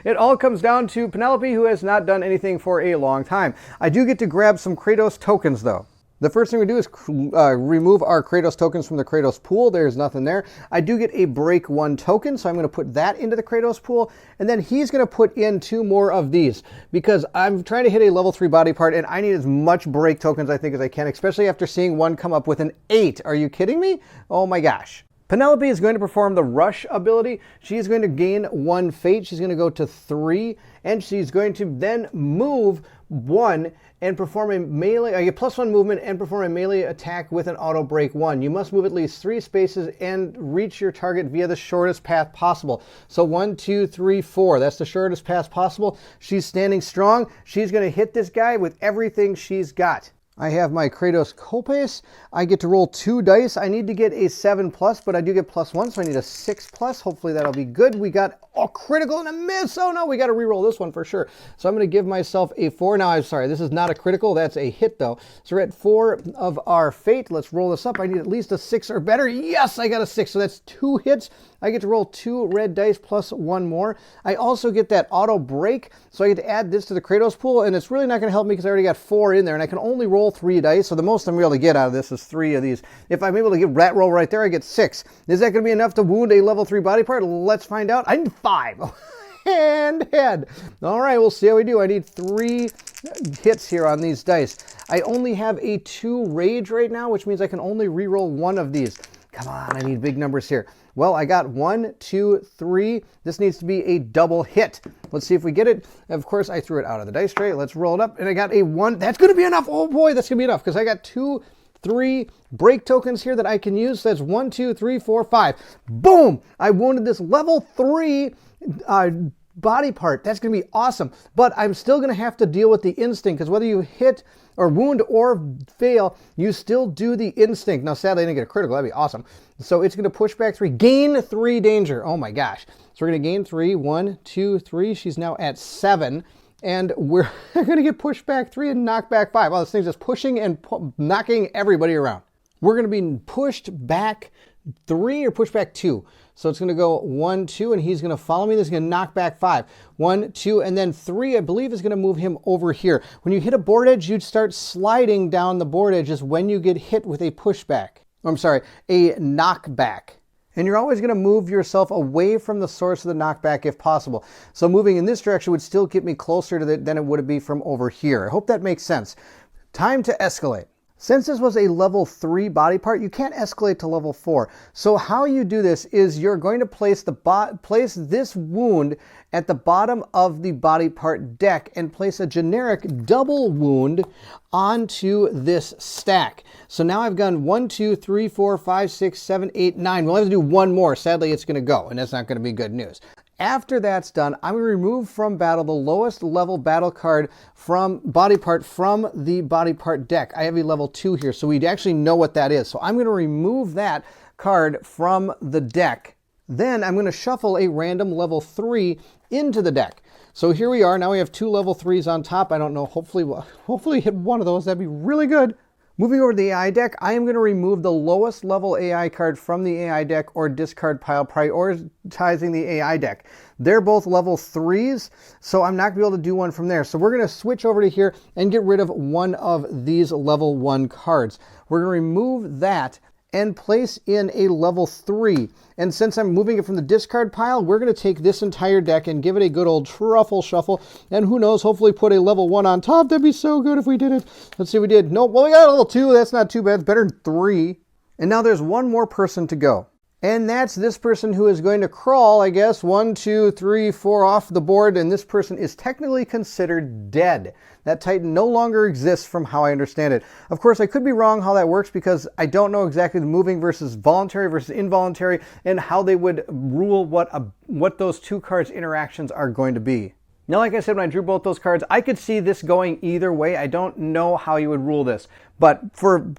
it all comes down to Penelope, who has not done anything for a long time. I do get to grab some Kratos tokens, though. The first thing we do is remove our Kratos tokens from the Kratos pool. There's nothing there. I do get a break 1 token, so I'm going to put that into the Kratos pool, and then he's going to put in 2 more of these, because I'm trying to hit a level 3 body part, and I need as much break tokens, I think, as I can, especially after seeing one come up with an 8. Are you kidding me? Oh my gosh. Penelope is going to perform the Rush ability. She is going to gain 1 fate. She's going to go to 3, and she's going to then move 1 and perform a melee, I get +1 movement and perform a melee attack with an auto break 1. You must move at least 3 spaces and reach your target via the shortest path possible. So 1, 2, 3, 4. That's the shortest path possible. She's standing strong. She's going to hit this guy with everything she's got. I have my Kratos Kopes. I get to roll 2 dice. I need to get a 7+, but I do get +1, so I need a 6+. Hopefully that'll be good. We got a critical and a miss. Oh no, we got to re-roll this one for sure. So I'm going to give myself a 4. Now, I'm sorry, this is not a critical. That's a hit though. So we're at 4 of our fate. Let's roll this up. I need at least a 6 or better. Yes, I got a 6. So that's 2 hits. I get to roll 2 red dice plus 1 more. I also get that auto break, so I get to add this to the Kratos pool, and it's really not going to help me because I already got 4 in there, and I can only roll 3 dice, so the most I'm able to get out of this is 3 of these. If I'm able to get rat roll right there, I get 6. Is that going to be enough to wound a level 3 body part? Let's find out. I need 5. And head. All right, we'll see how we do. I need 3 hits here on these dice. I only have a 2 rage right now, which means I can only re-roll 1 of these. Come on, I need big numbers here. Well, I got 1, 2, 3. This needs to be a double hit. Let's see if we get it. Of course, I threw it out of the dice tray. Let's roll it up, and I got a 1. That's going to be enough. Oh boy, that's going to be enough because I got 2, 3 break tokens here that I can use. So that's 1, 2, 3, 4, 5. Boom! I wounded this level 3 body part. That's going to be awesome. But I'm still going to have to deal with the instinct because whether you hit or wound or fail, you still do the instinct. Now, sadly, I didn't get a critical. That'd be awesome. So it's going to push back 3. Gain 3 danger. Oh my gosh. So we're going to gain 3. 1, 2, 3. She's now at 7. And we're going to get pushed back 3 and knocked back 5. Wow, this thing's just pushing and knocking everybody around. We're going to be pushed back 3 or pushed back 2. So it's going to go 1, 2, and he's going to follow me. This is going to knock back 5. 1, 2, and then 3, I believe, is going to move him over here. When you hit a board edge, you'd start sliding down the board edges when you get hit with a pushback. I'm sorry, a knockback. And you're always going to move yourself away from the source of the knockback if possible. So moving in this direction would still get me closer to than it would be from over here. I hope that makes sense. Time to escalate. Since this was a level 3 body part, you can't escalate to level 4. So how you do this is you're going to place this wound at the bottom of the body part deck and place a generic double wound onto this stack. So now I've gone 1, 2, 3, 4, 5, 6, 7, 8, 9. We'll have to do one more. Sadly, it's going to go, and that's not going to be good news. After that's done, I'm going to remove from battle the lowest level battle card from body part from the body part deck. I have a level 2 here, so we actually know what that is. So I'm going to remove that card from the deck. Then I'm going to shuffle a random level 3 into the deck. So here we are. Now we have 2 level 3s on top. I don't know. Hopefully hit one of those. That'd be really good. Moving over to the AI deck, I am going to remove the lowest level AI card from the AI deck or discard pile, prioritizing the AI deck. They're both level 3s, so I'm not going to be able to do one from there. So we're going to switch over to here and get rid of one of these level 1 cards. We're going to remove that and place in a level 3. And since I'm moving it from the discard pile, we're going to take this entire deck and give it a good old truffle shuffle. And who knows, hopefully put a level 1 on top. That'd be so good if we did it. Let's see, we did. Nope, well, we got a level 2. That's not too bad. It's better than 3. And now there's one more person to go. And that's this person who is going to crawl, I guess, 1, 2, 3, 4 off the board. And this person is technically considered dead. That Titan no longer exists from how I understand it. Of course, I could be wrong how that works because I don't know exactly the moving versus voluntary versus involuntary and how they would rule what those 2 cards' interactions are going to be. Now, like I said, when I drew both those cards, I could see this going either way. I don't know how you would rule this. But for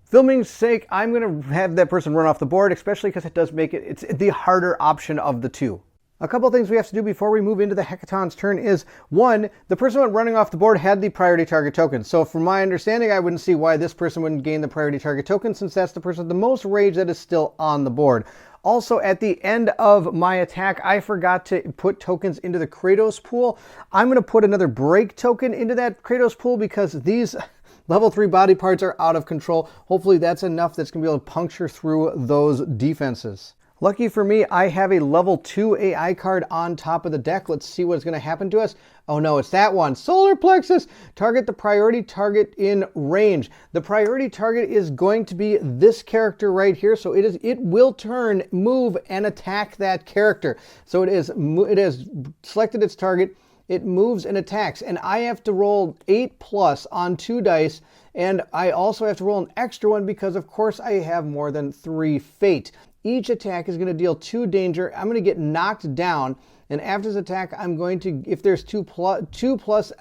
filming's sake, I'm going to have that person run off the board, especially because it does make it's the harder option of the 2. A couple of things we have to do before we move into the Heckaton's turn is, 1, the person running off the board had the priority target token. So from my understanding, I wouldn't see why this person wouldn't gain the priority target token since that's the person with the most rage that is still on the board. Also, at the end of my attack, I forgot to put tokens into the Kratos pool. I'm going to put another break token into that Kratos pool because these level 3 body parts are out of control. Hopefully that's enough that's going to be able to puncture through those defenses. Lucky for me, I have a level 2 AI card on top of the deck. Let's see what's going to happen to us. Oh no, it's that one. Solar Plexus. Target the priority target in range. The priority target is going to be this character right here. So it will turn, move, and attack that character. So it has selected its target. It moves and attacks. And I have to roll 8+ on 2 dice. And I also have to roll an extra one because, of course, I have more than 3 fate. Each attack is going to deal 2 danger. I'm going to get knocked down. And after this attack, I'm going to, if there's 2 plus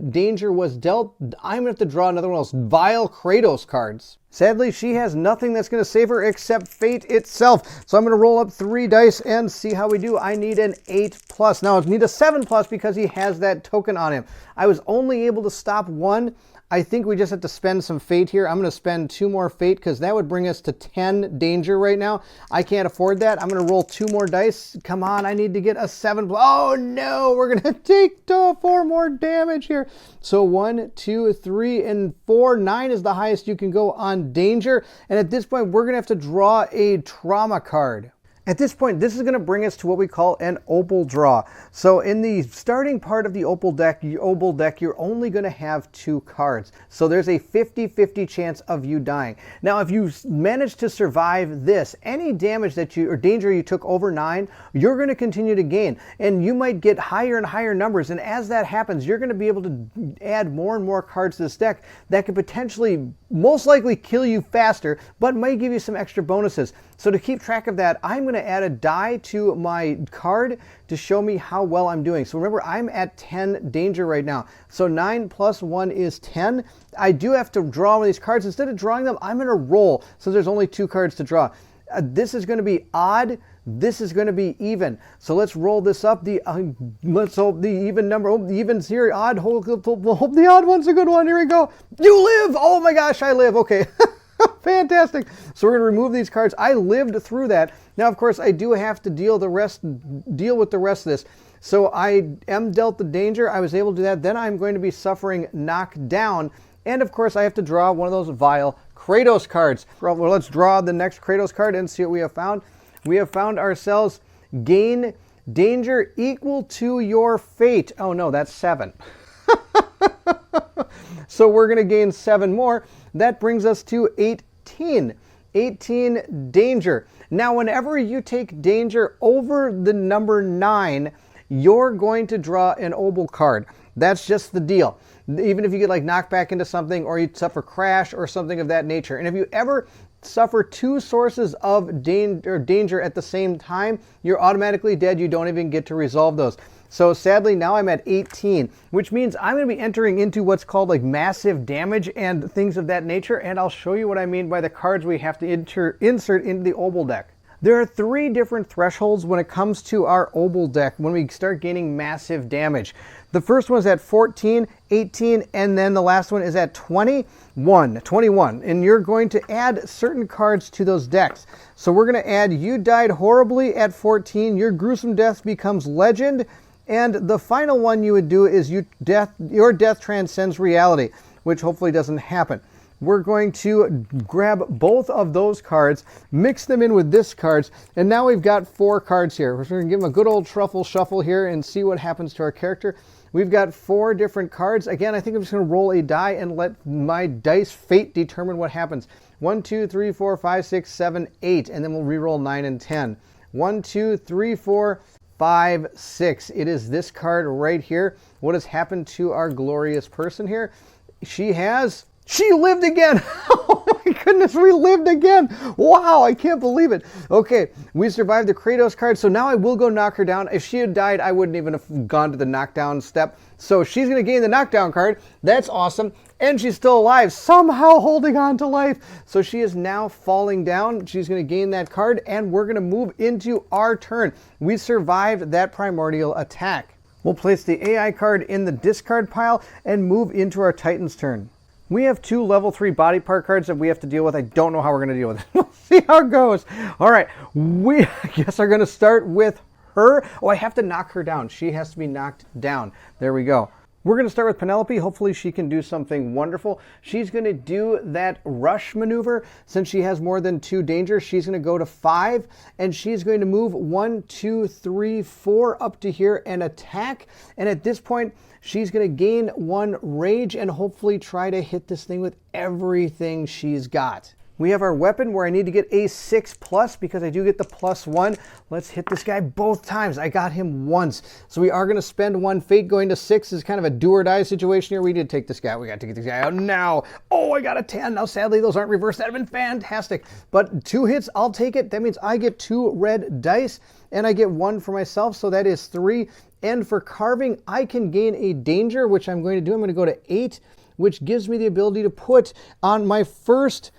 danger was dealt, I'm going to have to draw another one of those vile Kratos cards. Sadly, she has nothing that's going to save her except fate itself. So I'm going to roll up 3 dice and see how we do. I need an 8+. Now I need a 7+ because he has that token on him. I was only able to stop 1. I think we just have to spend some fate here. I'm going to spend 2 more fate because that would bring us to 10 danger right now. I can't afford that. I'm going to roll 2 more dice. Come on, I need to get a 7. Oh no, we're going to take 4 more damage here. So 1, 2, 3, and 4. 9 is the highest you can go on danger. And at this point, we're going to have to draw a trauma card. At this point, this is going to bring us to what we call an opal draw. So in the starting part of the opal deck, you're only going to have 2 cards. So there's a 50-50 chance of you dying. Now, if you manage to survive this, any damage that or danger you took over 9, you're going to continue to gain. And you might get higher and higher numbers. And as that happens, you're going to be able to add more and more cards to this deck that could potentially, most likely kill you faster, but might give you some extra bonuses. So to keep track of that, I'm going to add a die to my card to show me how well I'm doing. So remember, I'm at 10 danger right now. So 9 + 1 is 10. I do have to draw one of these cards. Instead of drawing them, I'm going to roll. So there's only 2 cards to draw. This is going to be odd. This is going to be even. So let's roll this up. Let's hope the even number. Oh, the even's here. Odd. Hope the odd one's a good one. Here we go. You live. Oh my gosh, I live. Okay. Fantastic. So we're going to remove these cards. I lived through that. Now, of course, I do have to deal with the rest of this. So I am dealt the danger. I was able to do that. Then I'm going to be suffering knockdown. And of course, I have to draw one of those vile Kratos cards. Well, let's draw the next Kratos card and see what we have found. We have found ourselves gain danger equal to your fate. Oh no, that's 7. So we're going to gain 7 more. That brings us to 18. 18 danger. Now, whenever you take danger over the number 9, you're going to draw an obel card. That's just the deal. Even if you get like knocked back into something, or you suffer crash or something of that nature. And if you ever suffer 2 sources of danger at the same time, you're automatically dead. You don't even get to resolve those. So sadly, now I'm at 18, which means I'm going to be entering into what's called like massive damage and things of that nature. And I'll show you what I mean by the cards we have to insert into the obel deck. There are 3 different thresholds when it comes to our obel deck when we start gaining massive damage. The first one is at 14, 18, and then the last one is at 21. And you're going to add certain cards to those decks. So we're going to add You Died Horribly at 14. Your Gruesome Death becomes Legend. And the final one you would do is Your Death Transcends Reality, which hopefully doesn't happen. We're going to grab both of those cards, mix them in with this cards, and now we've got 4 cards here. We're going to give them a good old truffle shuffle here and see what happens to our character. We've got 4 different cards. Again, I think I'm just going to roll a die and let my dice fate determine what happens. 1, 2, 3, 4, 5, 6, 7, 8, and then we'll re-roll 9 and 10. 1, 2, 3, 4, 5, 6. It is this card right here. What has happened to our glorious person here? She lived again. Oh my goodness, we lived again. Wow, I can't believe it. Okay, we survived the Kratos card, so now I will go knock her down. If she had died, I wouldn't even have gone to the knockdown step. So she's going to gain the knockdown card. That's awesome. And she's still alive, somehow holding on to life. So she is now falling down. She's going to gain that card, and we're going to move into our turn. We survived that primordial attack. We'll place the AI card in the discard pile and move into our Titan's turn. We have 2 level 3 body part cards that we have to deal with. I don't know how we're going to deal with it. We'll see how it goes. All right, I guess are going to start with her. Oh, I have to knock her down. She has to be knocked down. There we go. We're going to start with Penelope. Hopefully she can do something wonderful. She's going to do that rush maneuver. Since she has more than 2 dangers, she's going to go to 5, and she's going to move 1, 2, 3, 4 up to here and attack. And at this point, she's going to gain 1 rage and hopefully try to hit this thing with everything she's got. We have our weapon where I need to get a 6+ because I do get the +1. Let's hit this guy both times. I got him once. So we are going to spend 1 fate. Going to 6 is kind of a do or die situation here. We did take this guy. We got to get this guy out now. Oh, I got a 10. Now, sadly, those aren't reversed. That would have been fantastic. But 2 hits, I'll take it. That means I get 2 red dice and I get 1 for myself. So that is 3. And for carving, I can gain a danger, which I'm going to do. I'm going to go to 8, which gives me the ability to put on my first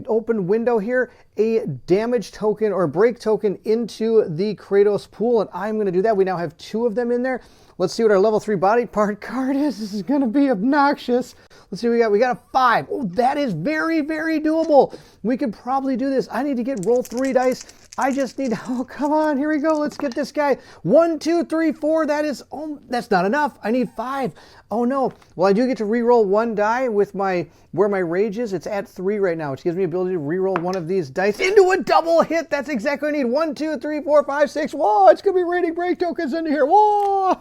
open window here a damage token or break token into the Kratos pool, and I'm going to do that. We now have 2 of them in there. Let's see what our level 3 body part card is. This is going to be obnoxious. Let's see what we got. We got a 5. Oh, that is very, very doable. We could probably do this. I need to roll 3 dice. I just need, oh, come on, here we go. Let's get this guy. 1, 2, 3, 4. That's not enough. I need 5. Oh no. Well, I do get to re-roll 1 die with where my rage is. It's at 3 right now, which gives me the ability to re-roll 1 of these dice into a double hit. That's exactly what I need. 1, 2, 3, 4, 5, 6. Whoa, it's going to be raining break tokens into here. Whoa.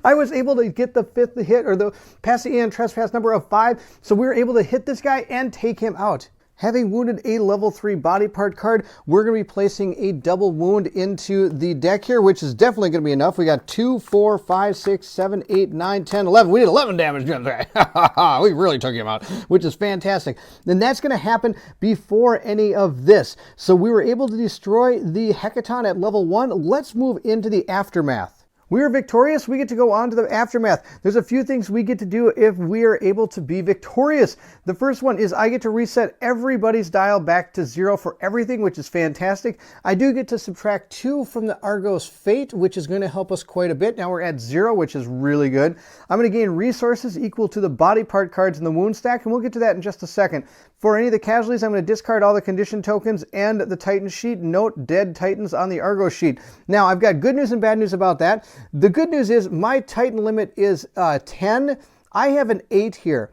I was able to get the 5th hit, or pass the Aeon Trespass number of 5. So we were able to hit this guy and take him out. Having wounded a level 3 body part card, we're going to be placing a double wound into the deck here, which is definitely going to be enough. We got 2, 4, 5, 6, 7, 8, 9, 10, 11. We did 11 damage. We really took him out, which is fantastic. Then that's going to happen before any of this. So we were able to destroy the Heckaton at level 1. Let's move into the aftermath. We are victorious. We get to go on to the aftermath. There's a few things we get to do if we are able to be victorious. The first one is I get to reset everybody's dial back to 0 for everything, which is fantastic. I do get to subtract 2 from the Argos Fate, which is going to help us quite a bit. Now we're at 0, which is really good. I'm going to gain resources equal to the body part cards in the wound stack, and we'll get to that in just a second. For any of the casualties, I'm going to discard all the condition tokens and the Titan sheet. Note dead Titans on the Argos sheet. Now, I've got good news and bad news about that. The good news is my Titan limit is 10. I have an 8 here.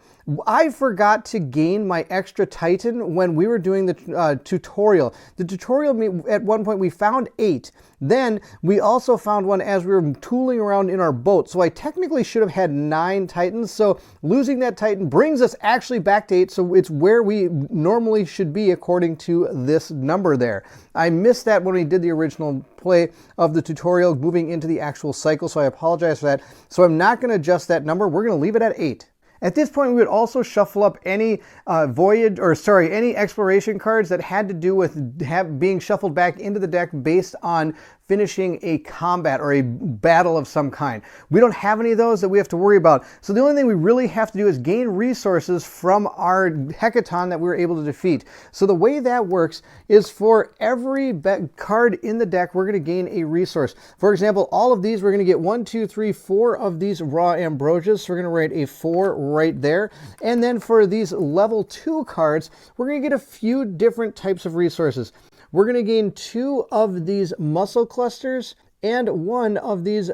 I forgot to gain my extra Titan when we were doing the tutorial. The tutorial, at one point we found 8. Then we also found one as we were tooling around in our boat. So I technically should have had 9 Titans. So losing that Titan brings us actually back to 8. So it's where we normally should be according to this number there. I missed that when we did the original play of the tutorial moving into the actual cycle. So I apologize for that. So I'm not going to adjust that number. We're going to leave it at 8. At this point, we would also shuffle up any any exploration cards that had to do with being shuffled back into the deck based on finishing a combat or a battle of some kind. We don't have any of those that we have to worry about. So the only thing we really have to do is gain resources from our Heckaton that we were able to defeat. So the way that works is for every card in the deck, we're going to gain a resource. For example, all of these, we're going to get 1, 2, 3, 4 of these raw ambrosias. So we're going to write a 4 right there. And then for these level 2 cards, we're going to get a few different types of resources. We're going to gain 2 of these muscle clusters and 1 of these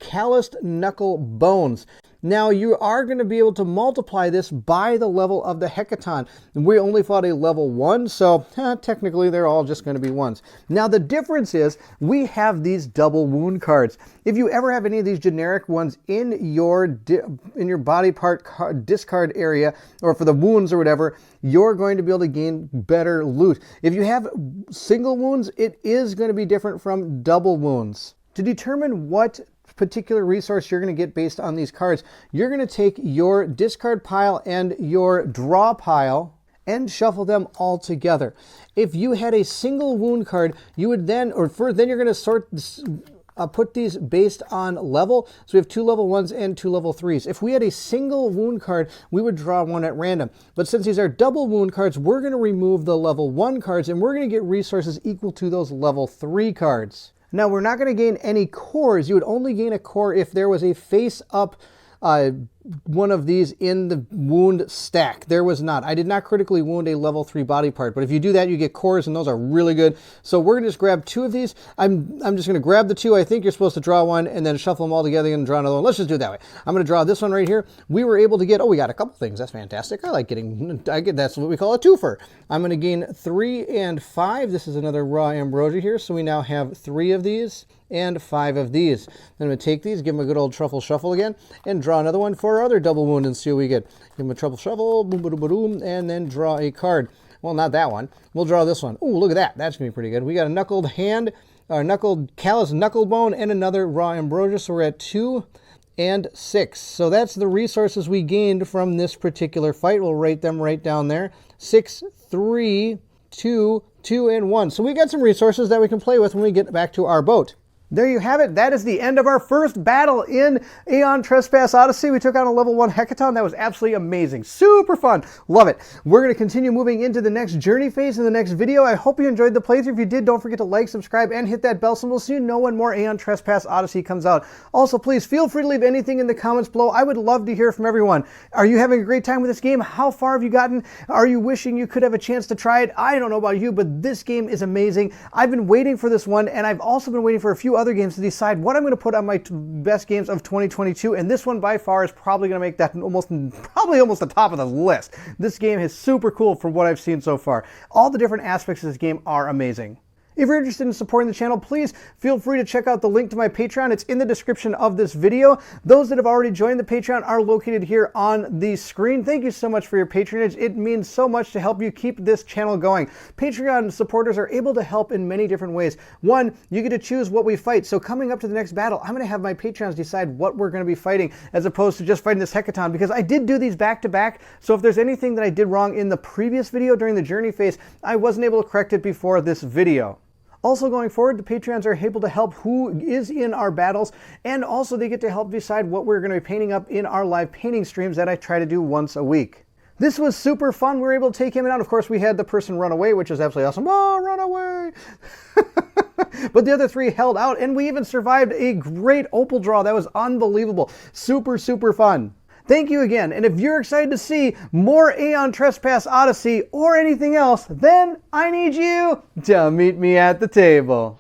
calloused knuckle bones. Now you are going to be able to multiply this by the level of the Heckaton. We only fought a level 1, so technically they're all just going to be 1s. Now the difference is we have these double wound cards. If you ever have any of these generic ones in your body part discard area, or for the wounds or whatever, you're going to be able to gain better loot. If you have single wounds, it is going to be different from double wounds. To determine what particular resource you're going to get based on these cards, you're going to take your discard pile and your draw pile and shuffle them all together. If you had a single wound card, you would then you're going to put these based on level. So we have 2 level 1s and 2 level 3s. If we had a single wound card, we would draw 1 at random. But since these are double wound cards, we're going to remove the level 1 cards and we're going to get resources equal to those level 3 cards. Now, we're not going to gain any cores. You would only gain a core if there was a face-up one of these in the wound stack. There was not. I did not critically wound a level 3 body part, but if you do that, you get cores, and those are really good. So we're going to just grab 2 of these. I'm just going to grab the 2. I think you're supposed to draw 1 and then shuffle them all together and draw another one. Let's just do it that way. I'm going to draw this one right here. We were able to get, we got a couple things. That's fantastic. That's what we call a twofer. I'm going to gain 3 and 5. This is another raw ambrosia here, so we now have 3 of these and 5 of these. Then I'm going to take these, give them a good old truffle shuffle again, and draw another one for our other double wound and see what we get. Give them a truffle shuffle, boom, boom, boom, boom, and then draw a card. Well, not that one. We'll draw this one. Oh, look at that. That's going to be pretty good. We got a knuckled hand, or callous knuckle bone, and another raw ambrosia, so we're at 2 and 6. So that's the resources we gained from this particular fight. We'll write them right down there. 6, 3, 2, 2, and 1. So we got some resources that we can play with when we get back to our boat. There you have it. That is the end of our first battle in Aeon Trespass Odyssey. We took on a level 1 Heckaton. That was absolutely amazing. Super fun. Love it. We're going to continue moving into the next journey phase in the next video. I hope you enjoyed the playthrough. If you did, don't forget to like, subscribe, and hit that bell symbol so you know when more Aeon Trespass Odyssey comes out. Also, please feel free to leave anything in the comments below. I would love to hear from everyone. Are you having a great time with this game? How far have you gotten? Are you wishing you could have a chance to try it? I don't know about you, but this game is amazing. I've been waiting for this one, and I've also been waiting for a few other games to decide what I'm going to put on my best games of 2022, and this one by far is probably going to make that almost the top of the list. This game is super cool from what I've seen so far. All the different aspects of this game are amazing. If you're interested in supporting the channel, please feel free to check out the link to my Patreon. It's in the description of this video. Those that have already joined the Patreon are located here on the screen. Thank you so much for your patronage. It means so much to help you keep this channel going. Patreon supporters are able to help in many different ways. One, you get to choose what we fight. So coming up to the next battle, I'm going to have my Patrons decide what we're going to be fighting as opposed to just fighting this Heckaton, because I did do these back to back. So if there's anything that I did wrong in the previous video during the journey phase, I wasn't able to correct it before this video. Also going forward, the Patreons are able to help who is in our battles, and also they get to help decide what we're going to be painting up in our live painting streams that I try to do once a week. This was super fun. We were able to take him out. Of course, we had the person run away, which is absolutely awesome. Oh, run away! But the other 3 held out, and we even survived a great opal draw. That was unbelievable. Super, super fun. Thank you again, and if you're excited to see more Aeon Trespass Odyssey or anything else, then I need you to meet me at the table.